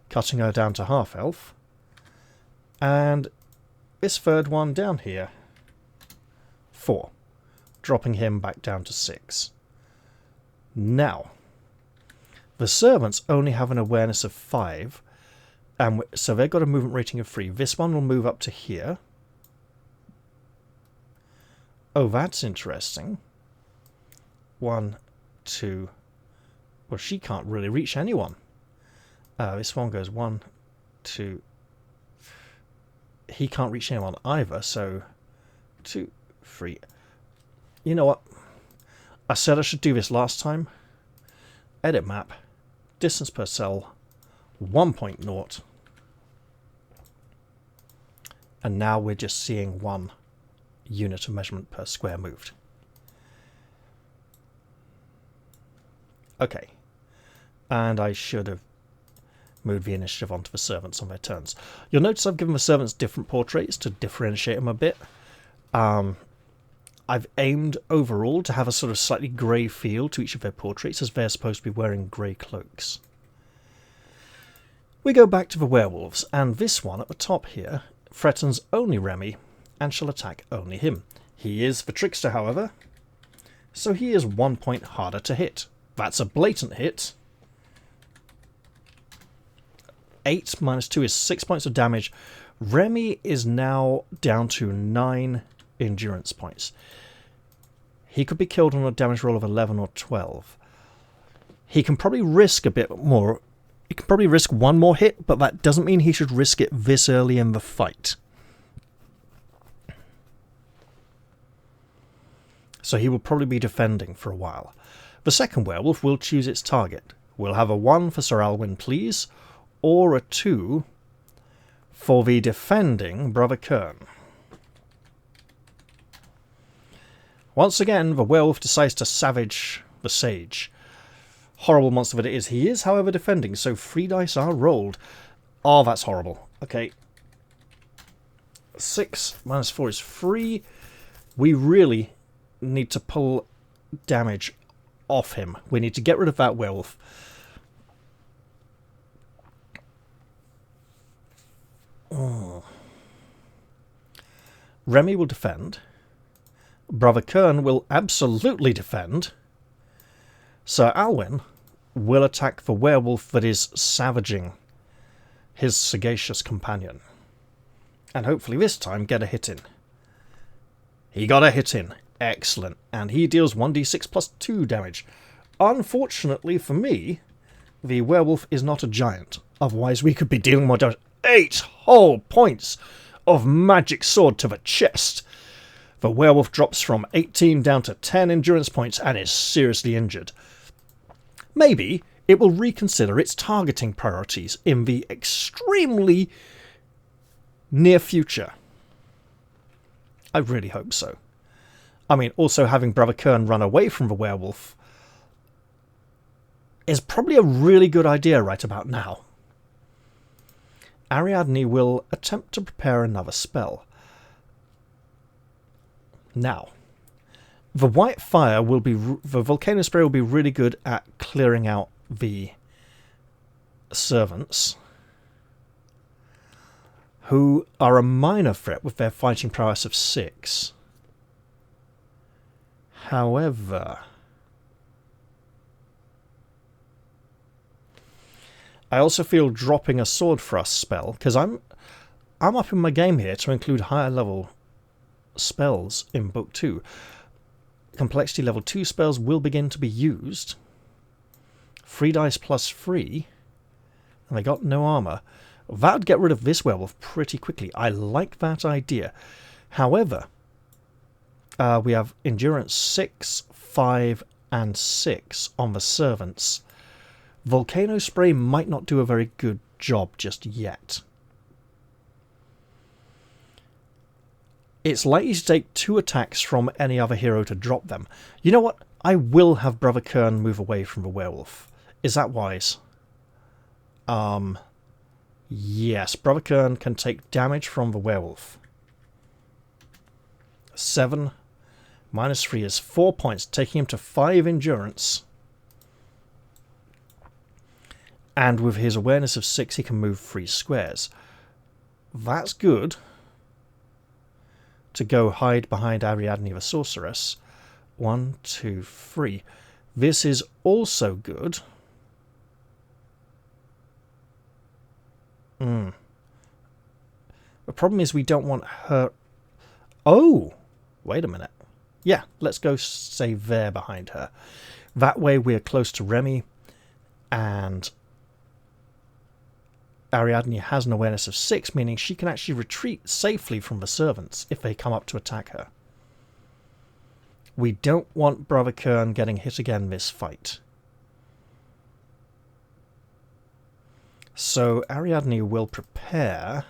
cutting her down to half health. And this third one down here, 4, dropping him back down to 6. Now, the servants only have an awareness of 5, and so they've got a movement rating of 3. This one will move up to here. Oh, that's interesting. 1, 2. Well, she can't really reach anyone. This one goes 1, 2. He can't reach anyone either, so 2, 3. You know what? I said I should do this last time. Edit map. Distance per cell. 1.0. And now we're just seeing 1 unit of measurement per square moved. Okay. And I should have moved the initiative onto the servants on their turns. You'll notice I've given the servants different portraits to differentiate them a bit. I've aimed overall to have a sort of slightly grey feel to each of their portraits, as they're supposed to be wearing grey cloaks. We go back to the werewolves, and this one at the top here threatens only Remy, and shall attack only him. He is the trickster, however, so he is 1 point harder to hit. That's a blatant hit. 8 minus 2 is 6 points of damage. Remy is now down to 9 endurance points. He could be killed on a damage roll of 11 or 12. He can probably risk a bit more. He can probably risk 1 more hit, but that doesn't mean he should risk it this early in the fight. So he will probably be defending for a while. The second werewolf will choose its target. We'll have a 1 for Sir Alwyn, please, or a 2 for the defending Brother Kern. Once again, the werewolf decides to savage the sage. Horrible monster that it is. He is, however, defending, so 3 dice are rolled. Oh, that's horrible. Okay. 6 minus 4 is 3. We really need to pull damage off him. We need to get rid of that werewolf. Oh. Remy will defend. Brother Kern will absolutely defend. Sir Alwyn will attack the werewolf that is savaging his sagacious companion. And hopefully this time get a hit in. He got a hit in. Excellent. And he deals 1d6 plus 2 damage. Unfortunately for me, the werewolf is not a giant. Otherwise we could be dealing more damage. 8 whole points of magic sword to the chest. The werewolf drops from 18 down to 10 endurance points and is seriously injured. Maybe it will reconsider its targeting priorities in the extremely near future. I really hope so. I mean, also having Brother Kern run away from the werewolf is probably a really good idea right about now. Ariadne will attempt to prepare another spell. Now, the white fire will be... the volcano spray will be really good at clearing out the servants, who are a minor threat with their fighting prowess of 6. However, I also feel dropping a sword thrust spell, because I'm up in my game here to include higher level spells in Book 2. Complexity level 2 spells will begin to be used. 3 dice plus 3, and they got no armor. That would get rid of this werewolf pretty quickly. I like that idea. However, we have endurance 6, 5, and 6 on the servants. Volcano spray might not do a very good job just yet. It's likely to take 2 attacks from any other hero to drop them. You know what? I will have Brother Kern move away from the werewolf. Is that wise? Yes, Brother Kern can take damage from the werewolf. 7 minus 3 is 4 points, taking him to 5 endurance. And with his awareness of 6, he can move 3 squares. That's good. To go hide behind Ariadne the Sorceress. 1, 2, 3. This is also good. The problem is we don't want her... Oh! Wait a minute. Yeah, let's go stay there behind her. That way we're close to Remy, and Ariadne has an awareness of 6, meaning she can actually retreat safely from the servants if they come up to attack her. We don't want Brother Kern getting hit again this fight. So Ariadne will prepare...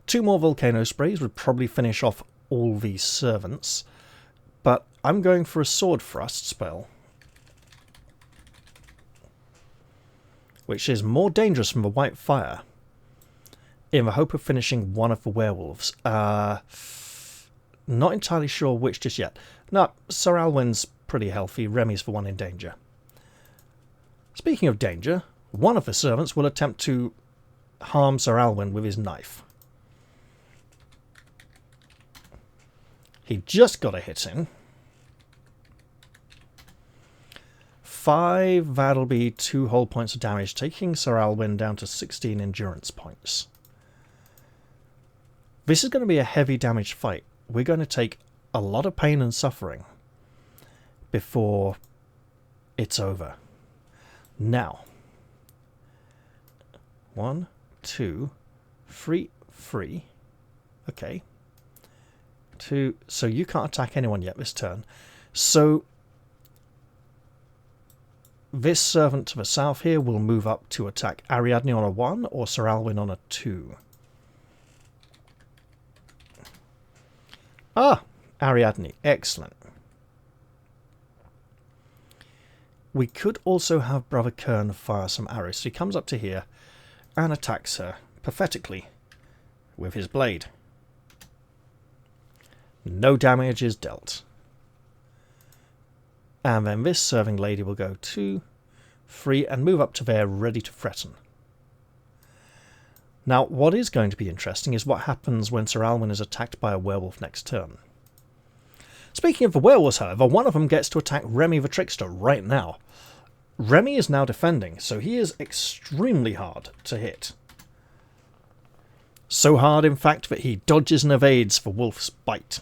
2 more volcano sprays would probably finish off all these servants, but I'm going for a sword thrust spell, which is more dangerous from the white fire, in the hope of finishing one of the werewolves. Not entirely sure which just yet. No, Sir Alwyn's pretty healthy. Remy's the one in danger. Speaking of danger, one of the servants will attempt to harm Sir Alwyn with his knife. He just got a hit in. 5, that'll be 2 whole points of damage, taking Sir Alwyn down to 16 endurance points. This is going to be a heavy damage fight. We're going to take a lot of pain and suffering before it's over. Now, 1, 2, 3, 3. Okay. 2. So you can't attack anyone yet this turn. So this servant to the south here will move up to attack Ariadne on a 1 or Sir Alwyn on a 2. Ah, Ariadne. Excellent. We could also have Brother Kern fire some arrows. So he comes up to here and attacks her pathetically with his blade. No damage is dealt. And then this serving lady will go 2, 3, and move up to there ready to threaten. Now, what is going to be interesting is what happens when Sir Alwyn is attacked by a werewolf next turn. Speaking of the werewolves, however, one of them gets to attack Remy the Trickster right now. Remy is now defending, so he is extremely hard to hit. So hard, in fact, that he dodges and evades the wolf's bite.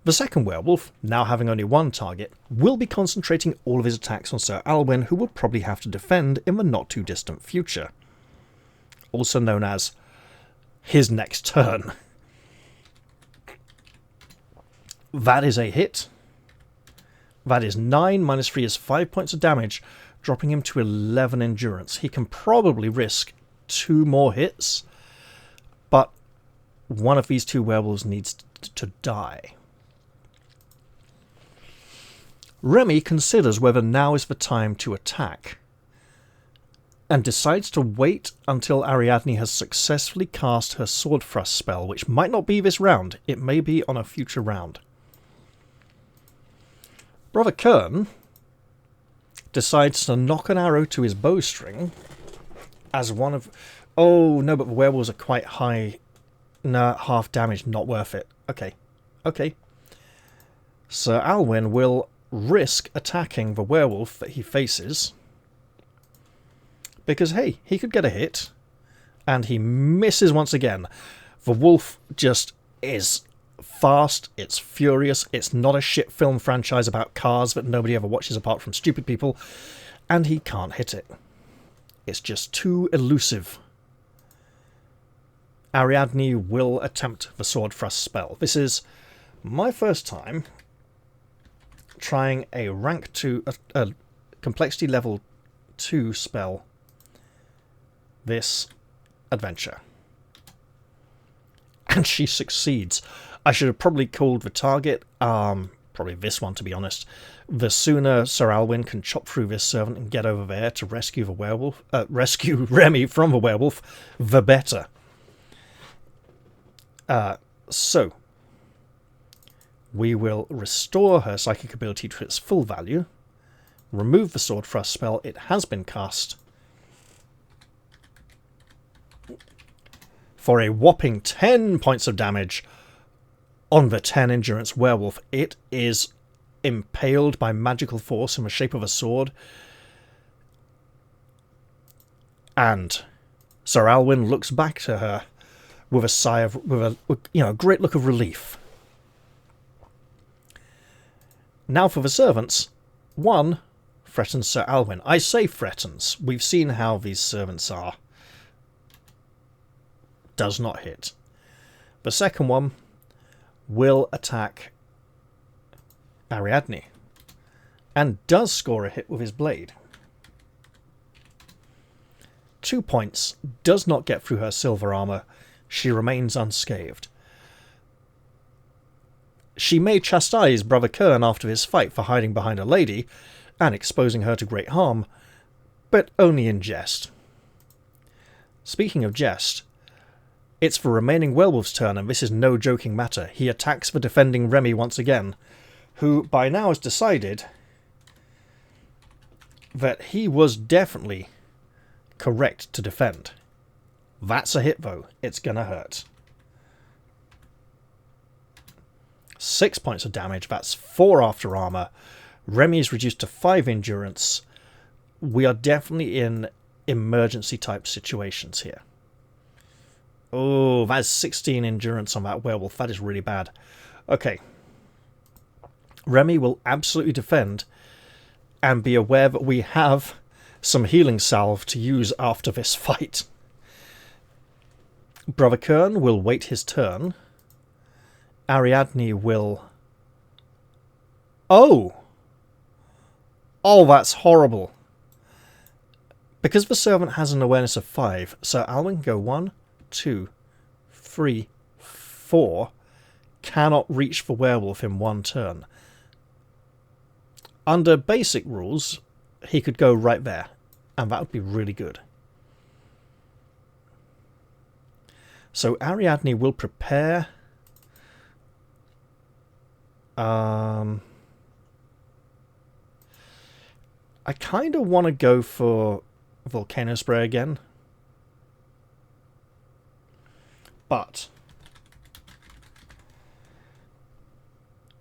The second werewolf, now having only one target, will be concentrating all of his attacks on Sir Alwyn, who will probably have to defend in the not-too-distant future. Also known as his next turn. That is a hit. That is 9, minus 3 is 5 points of damage, dropping him to 11 endurance. He can probably risk 2 more hits, but one of these 2 werewolves needs to die. Remy considers whether now is the time to attack, and decides to wait until Ariadne has successfully cast her sword thrust spell, which might not be this round, it may be on a future round. Brother Kern decides to knock an arrow to his bowstring as one of... Oh, no, but the werewolves are quite high. Nah, half damage, not worth it. Okay, okay. Sir Alwyn will risk attacking the werewolf that he faces, because, hey, he could get a hit, and he misses once again. The wolf just is fast, it's furious, it's not a shit film franchise about cars that nobody ever watches apart from stupid people, and he can't hit it. It's just too elusive. Ariadne will attempt the sword thrust spell. This is my first time trying a rank 2, a complexity level 2 spell this adventure. And she succeeds. I should have probably called the target, probably this one to be honest. The sooner Sir Alwyn can chop through this servant and get over there to rescue the werewolf, rescue Remy from the werewolf, the better. So, we will restore her psychic ability to its full value, remove the sword thrust spell, it has been cast, for a whopping 10 points of damage on the 10 endurance werewolf. It is impaled by magical force in the shape of a sword, and Sir Alwyn looks back to her with a sigh of, with a great look of relief. Now for the servants. One threatens Sir Alwyn. I say threatens. We've seen how these servants are. Does not hit. The second one will attack Ariadne and does score a hit with his blade. 2 points, does not get through her silver armor. She remains unscathed. She may chastise Brother Kern after his fight for hiding behind a lady and exposing her to great harm, but only in jest. Speaking of jest, it's the remaining werewolf's turn, and this is no joking matter. He attacks the defending Remy once again, who by now has decided that he was definitely correct to defend. That's a hit, though. It's gonna hurt. 6 points of damage. That's 4 after armor. Remy is reduced to 5 endurance. We are definitely in emergency type situations here. Oh, that's 16 endurance on that werewolf. That is really bad. Okay. Remy will absolutely defend and be aware that we have some healing salve to use after this fight. Brother Kern will wait his turn. Ariadne will... Oh! Oh, that's horrible. Because the servant has an awareness of 5, Sir Alwyn can go 1, 2, 3, 4, cannot reach for Werewolf in one turn. Under basic rules, he could go right there, and that would be really good. So Ariadne will prepare. I kind of want to go for Volcano Spray again. But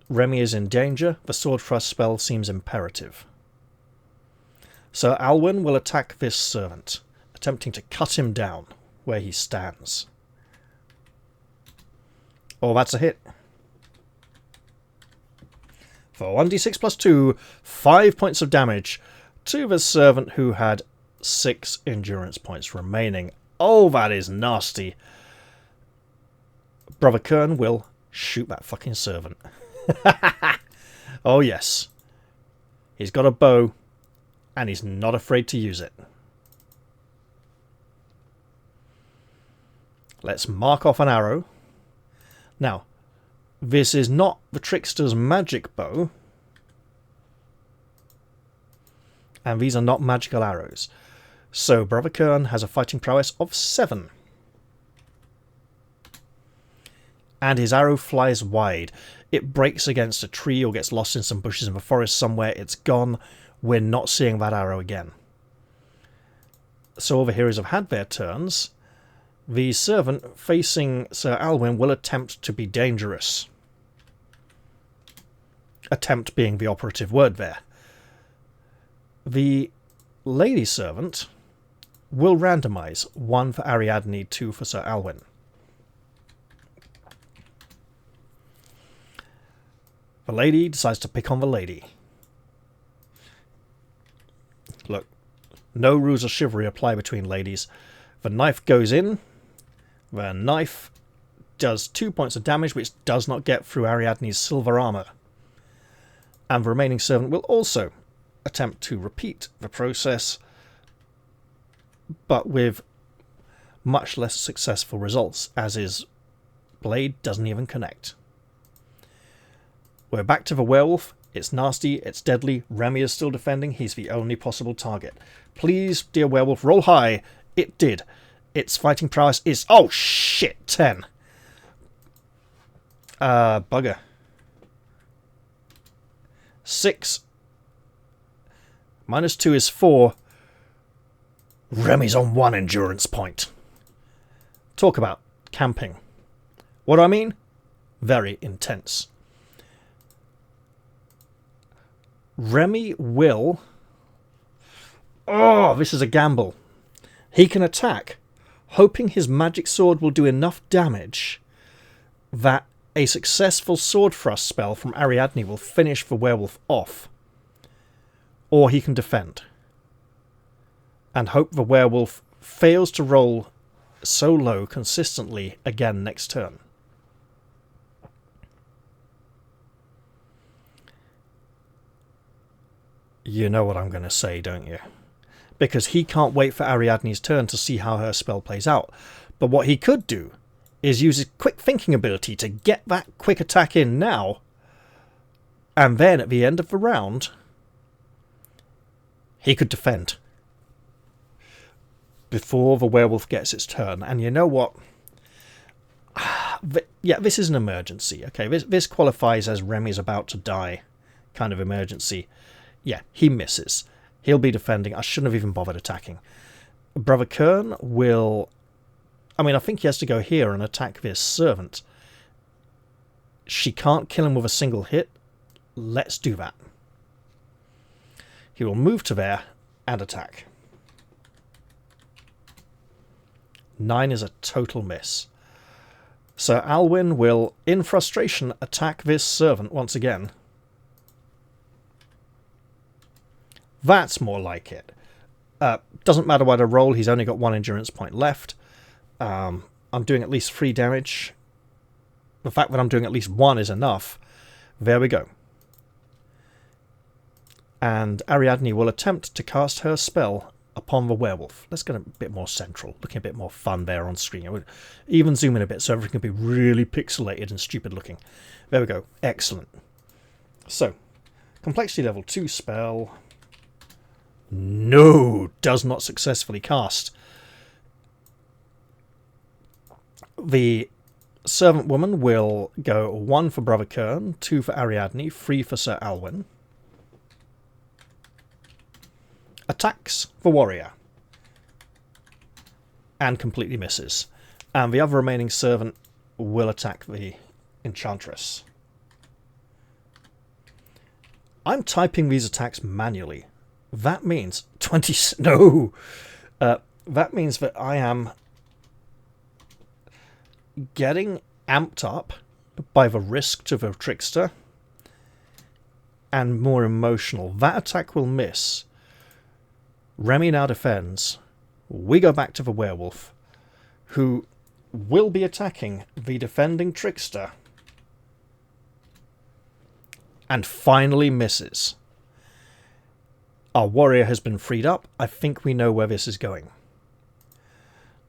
Remy is in danger. The Sword Thrust spell seems imperative. So Alwyn will attack this servant, attempting to cut him down where he stands. Oh, that's a hit. For 1d6 plus 2, 5 points of damage to the servant who had 6 endurance points remaining. Oh, that is nasty. Brother Kern will shoot that fucking servant. Oh, yes. He's got a bow, and he's not afraid to use it. Let's mark off an arrow. Now, this is not the Trickster's magic bow, and these are not magical arrows. So Brother Kern has a fighting prowess of 7. And his arrow flies wide. It breaks against a tree or gets lost in some bushes in the forest somewhere. It's gone. We're not seeing that arrow again. So all the heroes have had their turns. The servant facing Sir Alwyn will attempt to be dangerous. Attempt being the operative word there. The lady servant will randomise. 1 for Ariadne, 2 for Sir Alwyn. The lady decides to pick on the lady. Look, no rules of chivalry apply between ladies. The knife goes in. The knife does 2 points of damage, which does not get through Ariadne's silver armour. And the remaining servant will also attempt to repeat the process, but with much less successful results, as his blade doesn't even connect. We're back to the werewolf. It's nasty, it's deadly. Remy is still defending. He's the only possible target. Please, dear werewolf, roll high. It did. Its fighting prowess is... Oh, shit! 10. Bugger. 6. Minus 2 is 4. Remy's on 1 endurance point. Talk about camping. What do I mean? Very intense. Remy will... Oh, this is a gamble. He can attack, hoping his magic sword will do enough damage that a successful sword thrust spell from Ariadne will finish the werewolf off. Or he can defend, and hope the werewolf fails to roll so low consistently again next turn. You know what I'm going to say, don't you? Because he can't wait for Ariadne's turn to see how her spell plays out. But what he could do is use his quick thinking ability to get that quick attack in now, and then at the end of the round, he could defend before the werewolf gets its turn. And you know what? Yeah, this is an emergency. Okay, this qualifies as Remy's about to die kind of emergency. Yeah, he misses. He'll be defending. I shouldn't have even bothered attacking. Brother Kern will... I mean, I think he has to go here and attack this servant. She can't kill him with a single hit. Let's do that. He will move to there and attack. 9 is a total miss. Sir Alwyn will, in frustration, attack this servant once again. That's more like it. Doesn't matter what I roll, he's only got 1 endurance point left. I'm doing at least 3 damage. The fact that I'm doing at least 1 is enough. There we go. And Ariadne will attempt to cast her spell upon the werewolf. Let's get a bit more central, looking a bit more fun there on screen. I would even zoom in a bit so everything can be really pixelated and stupid looking. There we go. Excellent. So, complexity level 2 spell. No, does not successfully cast. The servant woman will go 1 for Brother Kern, 2 for Ariadne, 3 for Sir Alwyn. Attacks the warrior. And completely misses. And the other remaining servant will attack the enchantress. I'm typing these attacks manually. That means 20... No! That means that I am getting amped up by the risk to the trickster and more emotional. That attack will miss. Remy now defends. We go back to the werewolf, who will be attacking the defending trickster and finally misses. Our warrior has been freed up. I think we know where this is going.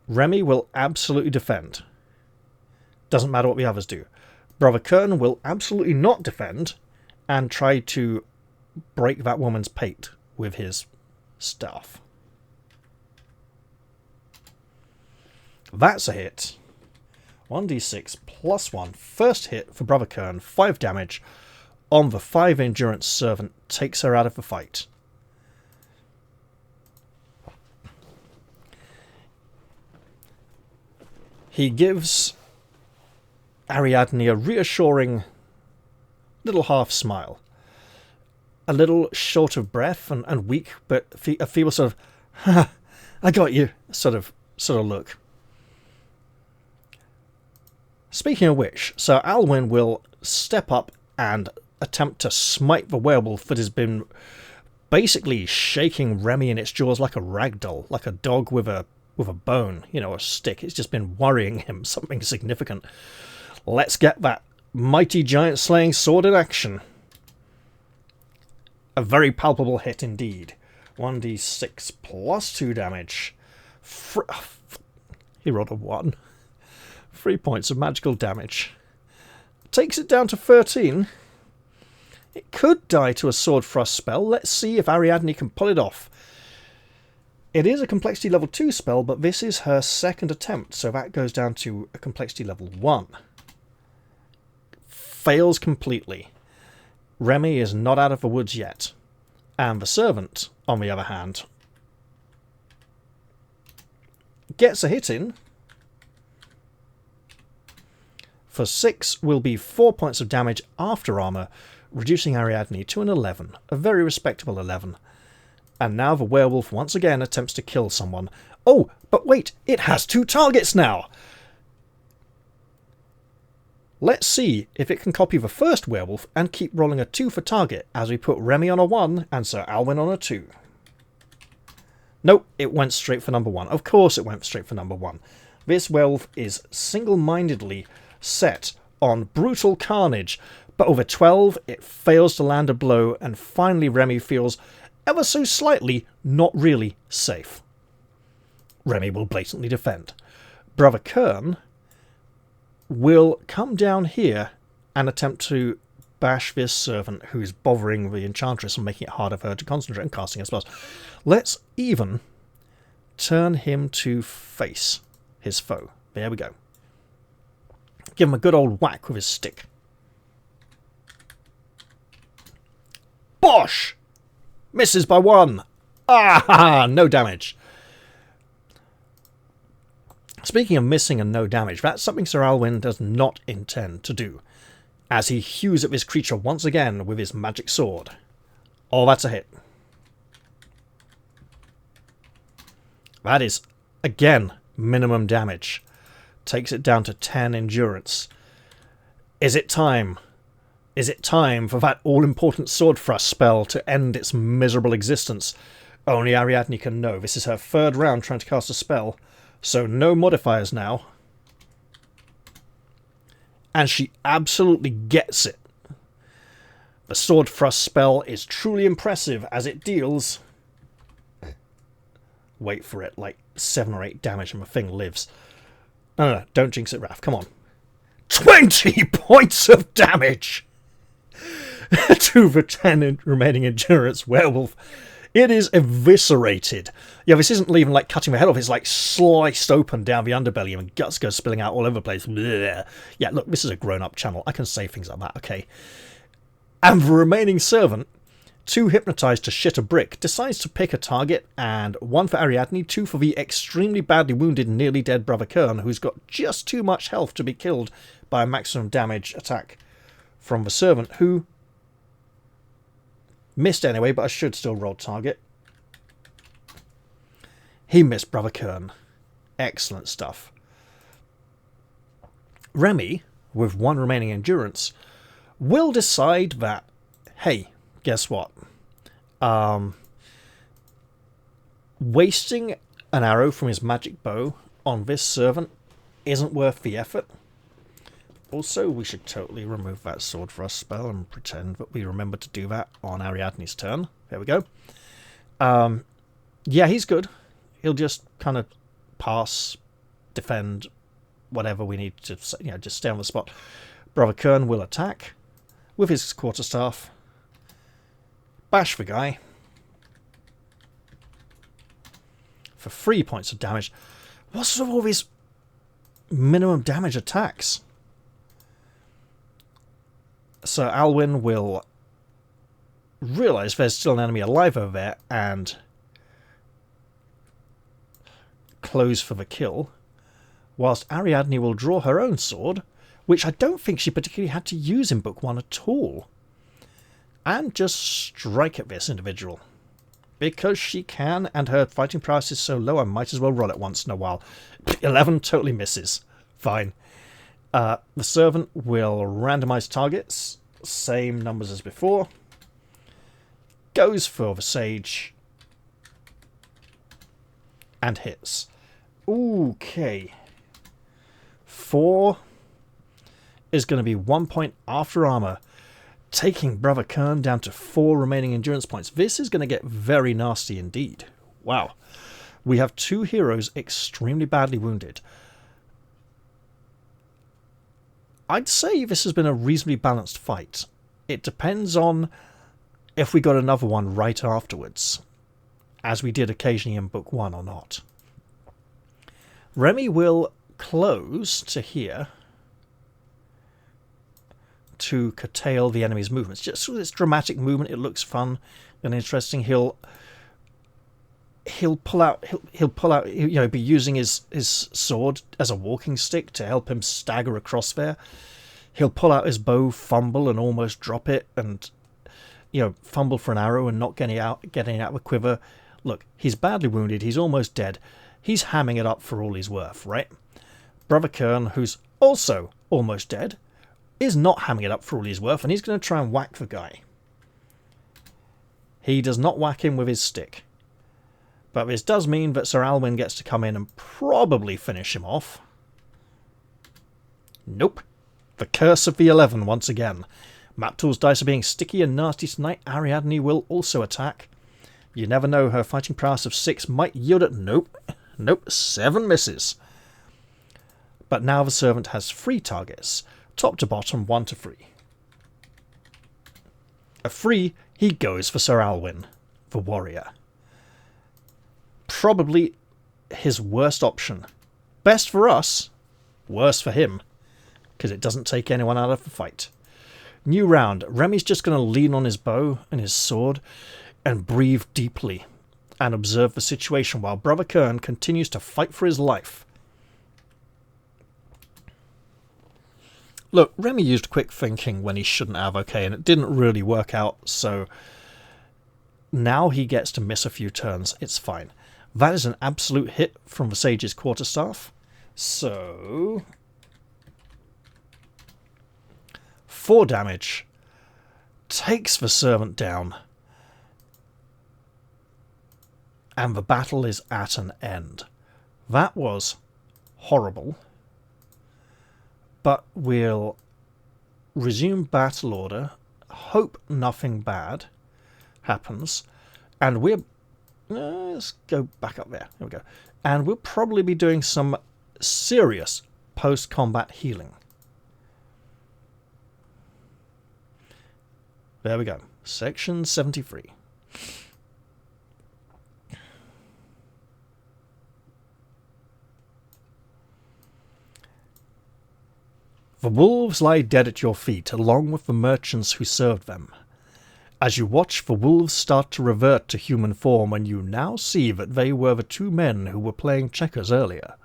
Remy will absolutely defend. Doesn't matter what the others do. Brother Kern will absolutely not defend and try to break that woman's pate with his staff. That's a hit. 1d6 plus 1. First hit for Brother Kern. 5 damage on the 5 endurance servant. Takes her out of the fight. He gives Ariadne a reassuring little half smile. A little short of breath and weak, but a feeble sort of, ha, I got you, sort of look. Speaking of which, Sir Alwyn will step up and attempt to smite the werewolf that has been basically shaking Remy in its jaws like a ragdoll, like a dog with a bone, a stick. It's just been worrying him, something significant. Let's get that mighty giant slaying sword in action. A very palpable hit indeed. 1d6 plus 2 damage. He rolled a 1. 3 points of magical damage. Takes it down to 13. It could die to a sword thrust spell. Let's see if Ariadne can pull it off. It is a complexity level 2 spell, but this is her second attempt, so that goes down to a complexity level 1. Fails completely. Remy is not out of the woods yet. And the servant, on the other hand, gets a hit in. For 6 will be 4 points of damage after armour, reducing Ariadne to an 11. A very respectable 11. And now the werewolf once again attempts to kill someone. Oh, but wait, it has 2 targets now! Let's see if it can copy the first werewolf and keep rolling a 2 for target as we put Remy on a 1 and Sir Alwyn on a 2. Nope, it went straight for number 1. Of course it went straight for number 1. This werewolf is single-mindedly set on brutal carnage, but over 12 it fails to land a blow, and finally Remy feels ever so slightly not really safe. Remy will blatantly defend. Brother Kern will come down here and attempt to bash this servant who's bothering the enchantress and making it harder for her to concentrate and casting her spells. Let's even turn him to face his foe. There we go. Give him a good old whack with his stick. Bosh! Misses by 1. Ah, no damage. Speaking of missing and no damage, that's something Sir Alwyn does not intend to do, as he hews at this creature once again with his magic sword. Oh, that's a hit. That is, again, minimum damage. Takes it down to 10 endurance. Is it time? Is it time for that all-important sword thrust spell to end its miserable existence? Only Ariadne can know. This is her 3rd round trying to cast a spell, so no modifiers now. And she absolutely gets it. The sword thrust spell is truly impressive as it deals wait for it, like 7 or 8 damage and the thing lives. No, don't jinx it, Raph, come on. 20 points of damage to the 10 remaining endurance werewolf. It is eviscerated. Yeah, this isn't even like cutting the head off, it's like sliced open down the underbelly and guts go spilling out all over the place. Blech. Yeah, look, this is a grown-up channel. I can say things like that, okay? And the remaining servant, too hypnotized to shit a brick, decides to pick a target, and 1 for Ariadne, 2 for the extremely badly wounded, nearly dead Brother Kern, who's got just too much health to be killed by a maximum damage attack from the servant, who missed anyway, but I should still roll target. He missed Brother Kern. Excellent stuff. Remy, with 1 remaining endurance, will decide that, hey, guess what? Wasting an arrow from his magic bow on this servant isn't worth the effort. Also, we should totally remove that sword for us spell and pretend that we remember to do that on Ariadne's turn. There we go. Yeah, he's good. He'll just kind of pass, defend, whatever we need to, you know, just stay on the spot. Brother Kern will attack with his quarterstaff. Bash the guy for 3 points of damage. What's with all these minimum damage attacks? So Alwyn will realise there's still an enemy alive over there and close for the kill, whilst Ariadne will draw her own sword, which I don't think she particularly had to use in Book 1 at all, and just strike at this individual. Because she can, and her fighting prowess is so low, I might as well roll it once in a while. 11 totally misses. Fine. The servant will randomise targets, same numbers as before. Goes for the sage. And hits. Okay. 4 is going to be 1 point after armour, taking Brother Kern down to 4 remaining endurance points. This is going to get very nasty indeed. Wow. We have 2 heroes extremely badly wounded. I'd say this has been a reasonably balanced fight. It depends on if we got another one right afterwards, as we did occasionally in Book 1 or not. Remy will close to here to curtail the enemy's movements. Just with its dramatic movement, it looks fun and interesting. He'll pull out, you know, be using his sword as a walking stick to help him stagger across there. He'll pull out his bow, fumble and almost drop it, and, you know, fumble for an arrow and not getting out of the quiver. Look, he's badly wounded, he's almost dead. He's hamming it up for all he's worth, right? Brother Kern, who's also almost dead, is not hamming it up for all he's worth, and he's going to try and whack the guy. He does not whack him with his stick. But this does mean that Sir Alwyn gets to come in and probably finish him off. Nope. The curse of the 11 once again. Maptool's dice are being sticky and nasty tonight. Ariadne will also attack. You never know, her fighting prowess of 6 might yield it. Nope. Nope. 7 misses. But now the servant has 3 targets. Top to bottom, 1 to 3. A 3, he goes for Sir Alwyn, the warrior. Probably his worst option. Best for us, worse for him, because it doesn't take anyone out of the fight. New round. Remy's just going to lean on his bow and his sword and breathe deeply and observe the situation while Brother Kern continues to fight for his life. Look, Remy used quick thinking when he shouldn't have, okay, and it didn't really work out, so now he gets to miss a few turns. It's fine. That is an absolute hit from the Sage's quarterstaff. So 4 damage. Takes the servant down. And the battle is at an end. That was horrible. But we'll resume battle order. Hope nothing bad happens. And we're Let's go back up there. There we go. And we'll probably be doing some serious post-combat healing. There we go. Section 73. The wolves lie dead at your feet, along with the merchants who served them. As you watch, the wolves start to revert to human form, and you now see that they were the two men who were playing checkers earlier.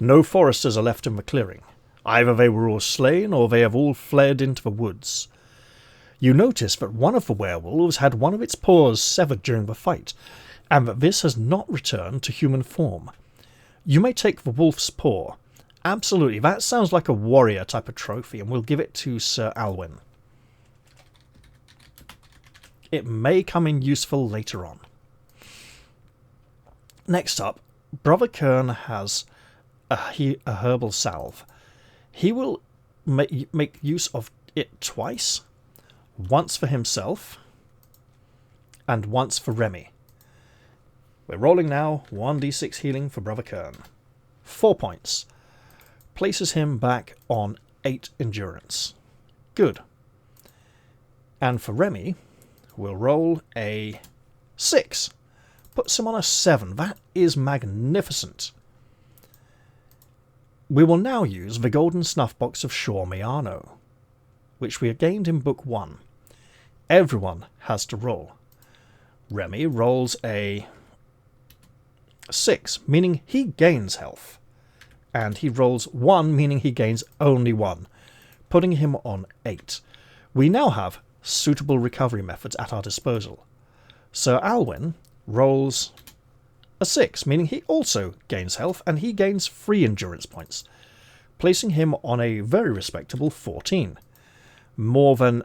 No foresters are left in the clearing. Either they were all slain, or they have all fled into the woods. You notice that one of the werewolves had one of its paws severed during the fight, and that this has not returned to human form. You may take the wolf's paw. Absolutely, that sounds like a warrior type of trophy, and we'll give it to Sir Alwyn. It may come in useful later on. Next up, Brother Kern has a herbal salve. He will make use of it twice. Once for himself, and once for Remy. We're rolling now. 1d6 healing for Brother Kern. 4 points. Places him back on 8 endurance. Good. And for Remy, we'll roll a 6. Puts him on a 7. That is magnificent. We will now use the golden snuff box of Shor Miano, which we gained in Book 1. Everyone has to roll. Remy rolls a 6, meaning he gains health. And he rolls 1, meaning he gains only 1, putting him on 8. We now have suitable recovery methods at our disposal. Sir Alwyn rolls a 6, meaning he also gains health, and he gains 3 endurance points, placing him on a very respectable 14. More than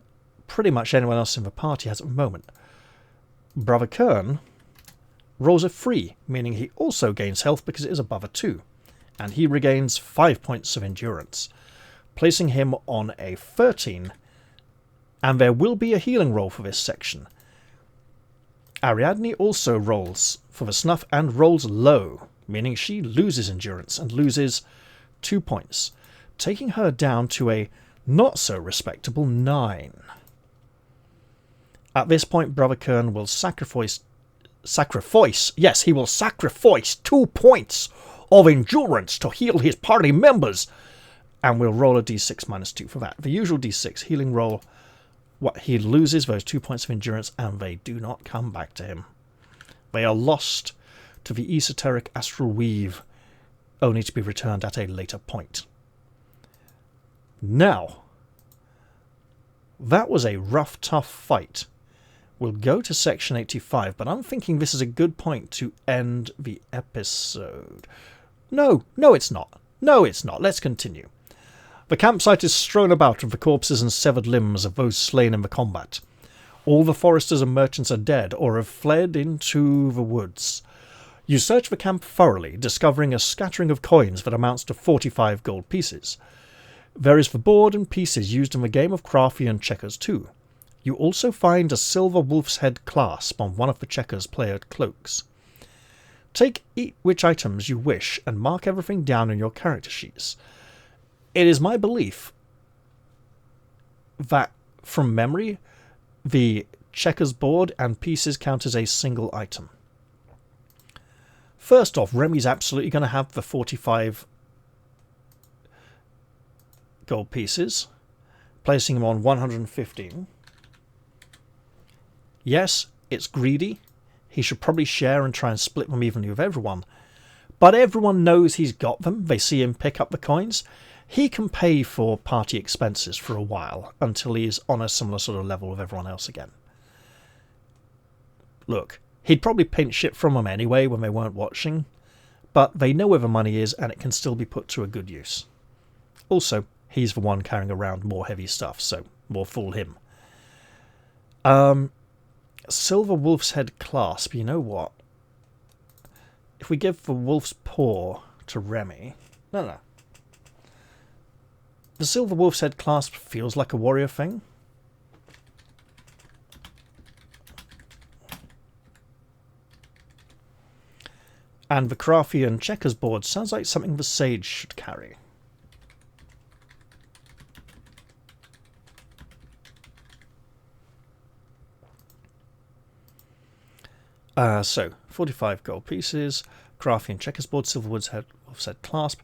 pretty much anyone else in the party has at the moment. Brother Kern rolls a 3, meaning he also gains health because it is above a 2, and he regains 5 points of endurance, placing him on a 13, and there will be a healing roll for this section. Ariadne also rolls for the snuff and rolls low, meaning she loses endurance and loses 2 points, taking her down to a not so respectable 9. At this point, Brother Kern will sacrifice, yes, he will sacrifice 2 points of endurance to heal his party members, and we'll roll a d6 minus 2 for that. The usual d6 healing roll. What he loses those 2 points of endurance, and they do not come back to him. They are lost to the esoteric astral weave, only to be returned at a later point. Now, that was a rough, tough fight. We'll go to section 85, but I'm thinking this is a good point to end the episode. No, it's not. No, it's not. Let's continue. The campsite is strewn about with the corpses and severed limbs of those slain in the combat. All the foresters and merchants are dead or have fled into the woods. You search the camp thoroughly, discovering a scattering of coins that amounts to 45 gold pieces. There is the board and pieces used in the game of Crafty and Checkers too. You also find a silver wolf's head clasp on one of the Checkers player cloaks. Take which items you wish and mark everything down in your character sheets. It is my belief that, from memory, the Checkers board and pieces count as a single item. First off, Remy's absolutely going to have the 45 gold pieces, placing him on 115. Yes, it's greedy. He should probably share and try and split them evenly with everyone. But everyone knows he's got them. They see him pick up the coins. He can pay for party expenses for a while until he's on a similar sort of level with everyone else again. Look, he'd probably pinch shit from them anyway when they weren't watching, but they know where the money is and it can still be put to a good use. Also, he's the one carrying around more heavy stuff, so more fool him. Silver wolf's head clasp, you know what? If we give the wolf's paw to Remy... No. The silver wolf's head clasp feels like a warrior thing. And the Craftian checkers board sounds like something the sage should carry. So, 45 gold pieces, Craftian checkers board, Silverwood's head offset clasp.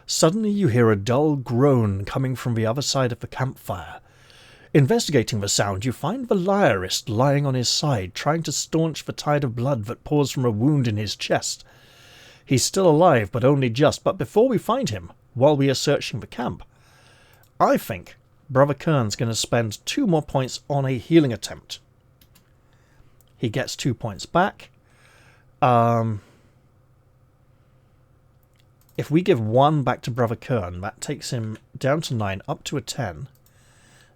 Suddenly you hear a dull groan coming from the other side of the campfire. Investigating the sound, you find the Lyrist lying on his side, trying to staunch the tide of blood that pours from a wound in his chest. He's still alive, but only just. But before we find him, while we are searching the camp, I think Brother Kern's going to spend 2 more points on a healing attempt. He gets 2 points back. If we give 1 back to Brother Kern, that takes him down to 9, up to a 10.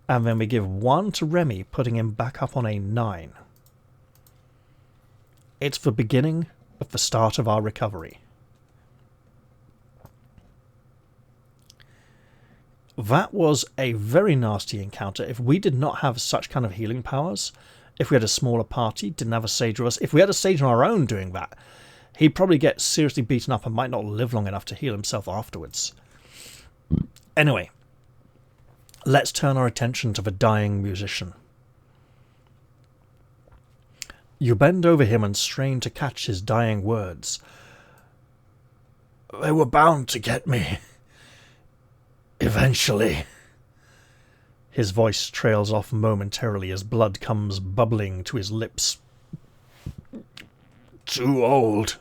And then we give 1 to Remy, putting him back up on a 9. It's the beginning of the start of our recovery. That was a very nasty encounter. If we did not have such kind of healing powers, if we had a smaller party, didn't have a sage with us, if we had a sage on our own doing that, he'd probably get seriously beaten up and might not live long enough to heal himself afterwards. Anyway, let's turn our attention to the dying musician. You bend over him and strain to catch his dying words. They were bound to get me. Eventually. His voice trails off momentarily as blood comes bubbling to his lips. Too old.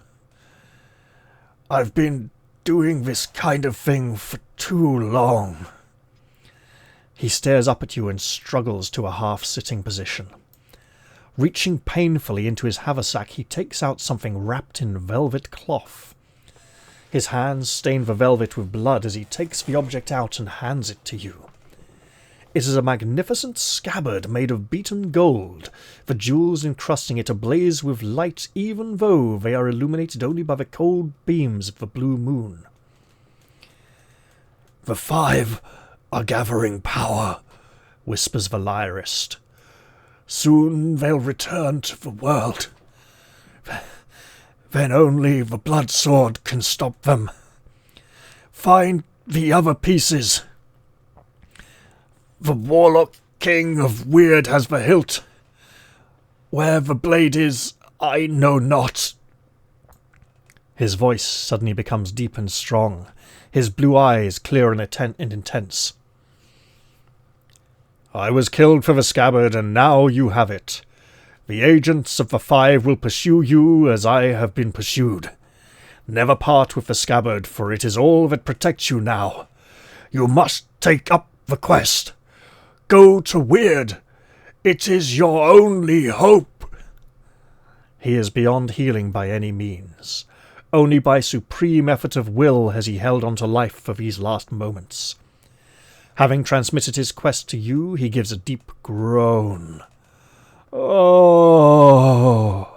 I've been doing this kind of thing for too long. He stares up at you and struggles to a half-sitting position. Reaching painfully into his haversack, he takes out something wrapped in velvet cloth. His hands stain the velvet with blood as he takes the object out and hands it to you. It is a magnificent scabbard made of beaten gold, the jewels encrusting it ablaze with light even though they are illuminated only by the cold beams of the blue moon. The 5 are gathering power, whispers the Lyrist. Soon they'll return to the world. Then only the blood sword can stop them. Find the other pieces. The Warlock King of Wyrd has the hilt. Where the blade is, I know not. His voice suddenly becomes deep and strong, his blue eyes clear and intense. I was killed for the scabbard, and now you have it. The agents of the 5 will pursue you as I have been pursued. Never part with the scabbard, for it is all that protects you now. You must take up the quest. Go to Wyrd. It is your only hope. He is beyond healing by any means. Only by supreme effort of will has he held on to life for these last moments. Having transmitted his quest to you, he gives a deep groan. Oh!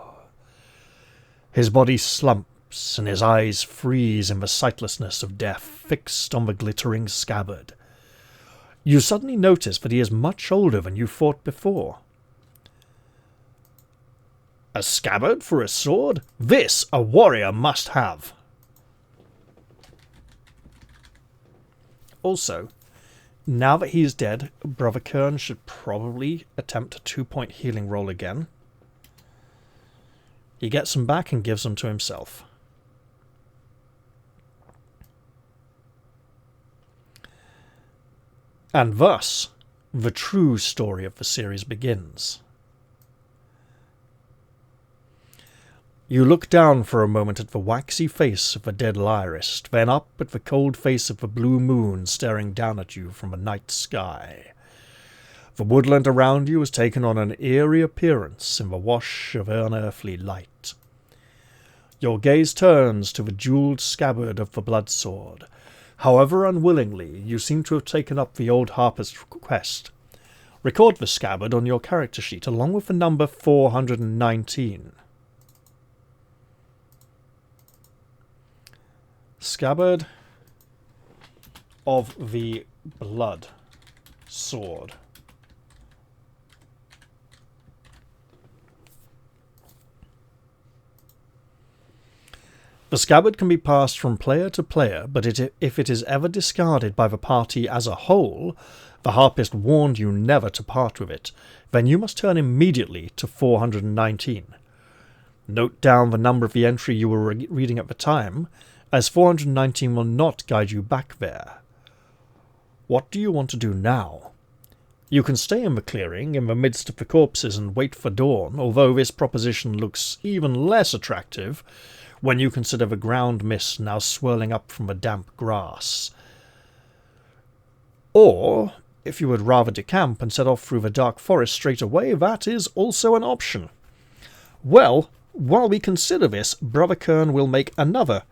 His body slumps and his eyes freeze in the sightlessness of death, fixed on the glittering scabbard. You suddenly notice that he is much older than you thought before. A scabbard for a sword? This a warrior must have. Also, now that he is dead, Brother Kern should probably attempt a 2-point healing roll again. He gets them back and gives them to himself. And thus, the true story of the series begins. You look down for a moment at the waxy face of the dead Lyrist, then up at the cold face of the blue moon staring down at you from the night sky. The woodland around you has taken on an eerie appearance in the wash of unearthly light. Your gaze turns to the jewelled scabbard of the blood sword. However unwillingly, you seem to have taken up the old harper's quest. Record the scabbard on your character sheet along with the number 419. Scabbard of the blood sword. The scabbard can be passed from player to player, but if it is ever discarded by the party as a whole, the harpist warned you never to part with it, then you must turn immediately to 419. Note down the number of the entry you were reading at the time, as 419 will not guide you back there. What do you want to do now? You can stay in the clearing in the midst of the corpses and wait for dawn, although this proposition looks even less attractive when you consider the ground mist now swirling up from the damp grass. Or, if you would rather decamp and set off through the dark forest straight away, that is also an option. Well, while we consider this, Brother Kern will make another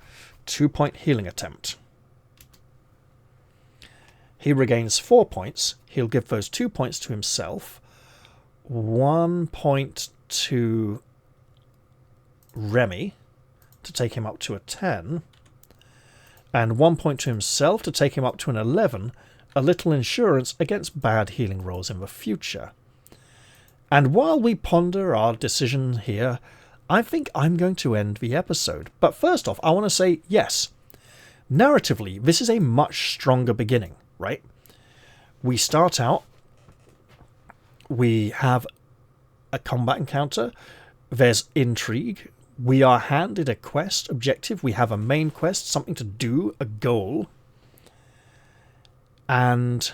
2-point healing attempt. He regains 4 points. He'll give those 2 points to himself, 1 point to Remy to take him up to a 10, and 1 point to himself to take him up to an 11, a little insurance against bad healing rolls in the future. And while we ponder our decision here, I think I'm going to end the episode. But first off, I want to say, yes, narratively, this is a much stronger beginning, right? We start out, we have a combat encounter, there's intrigue, we are handed a quest objective, we have a main quest, something to do, a goal, and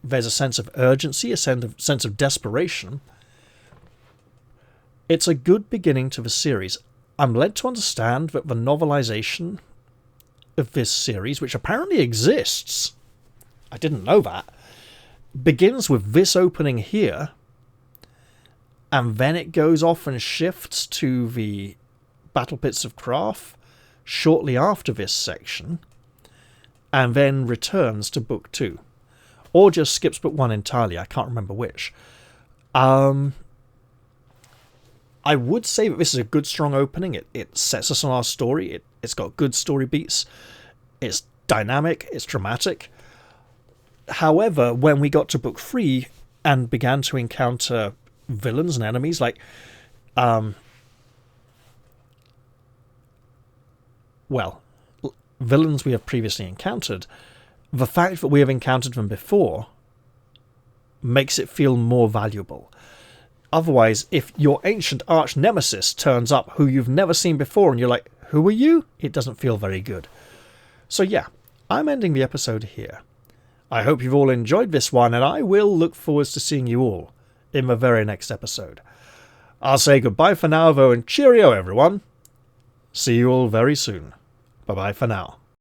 there's a sense of urgency, a sense of desperation. It's a good beginning to the series. I'm led to understand that the novelization of this series, which apparently exists, I didn't know that, begins with this opening here, and then it goes off and shifts to the Battle Pits of Craft shortly after this section, and then returns to Book 2. Or just skips Book 1 entirely, I can't remember which. I would say that this is a good, strong opening. It sets us on our story. It's got good story beats. It's dynamic. It's dramatic. However, when we got to Book 3 and began to encounter villains and enemies, like, villains we have previously encountered, the fact that we have encountered them before makes it feel more valuable. Otherwise, if your ancient arch nemesis turns up who you've never seen before and you're like, who are you? It doesn't feel very good. So yeah, I'm ending the episode here. I hope you've all enjoyed this one, and I will look forward to seeing you all in the very next episode. I'll say goodbye for now, though, and cheerio, everyone. See you all very soon. Bye-bye for now.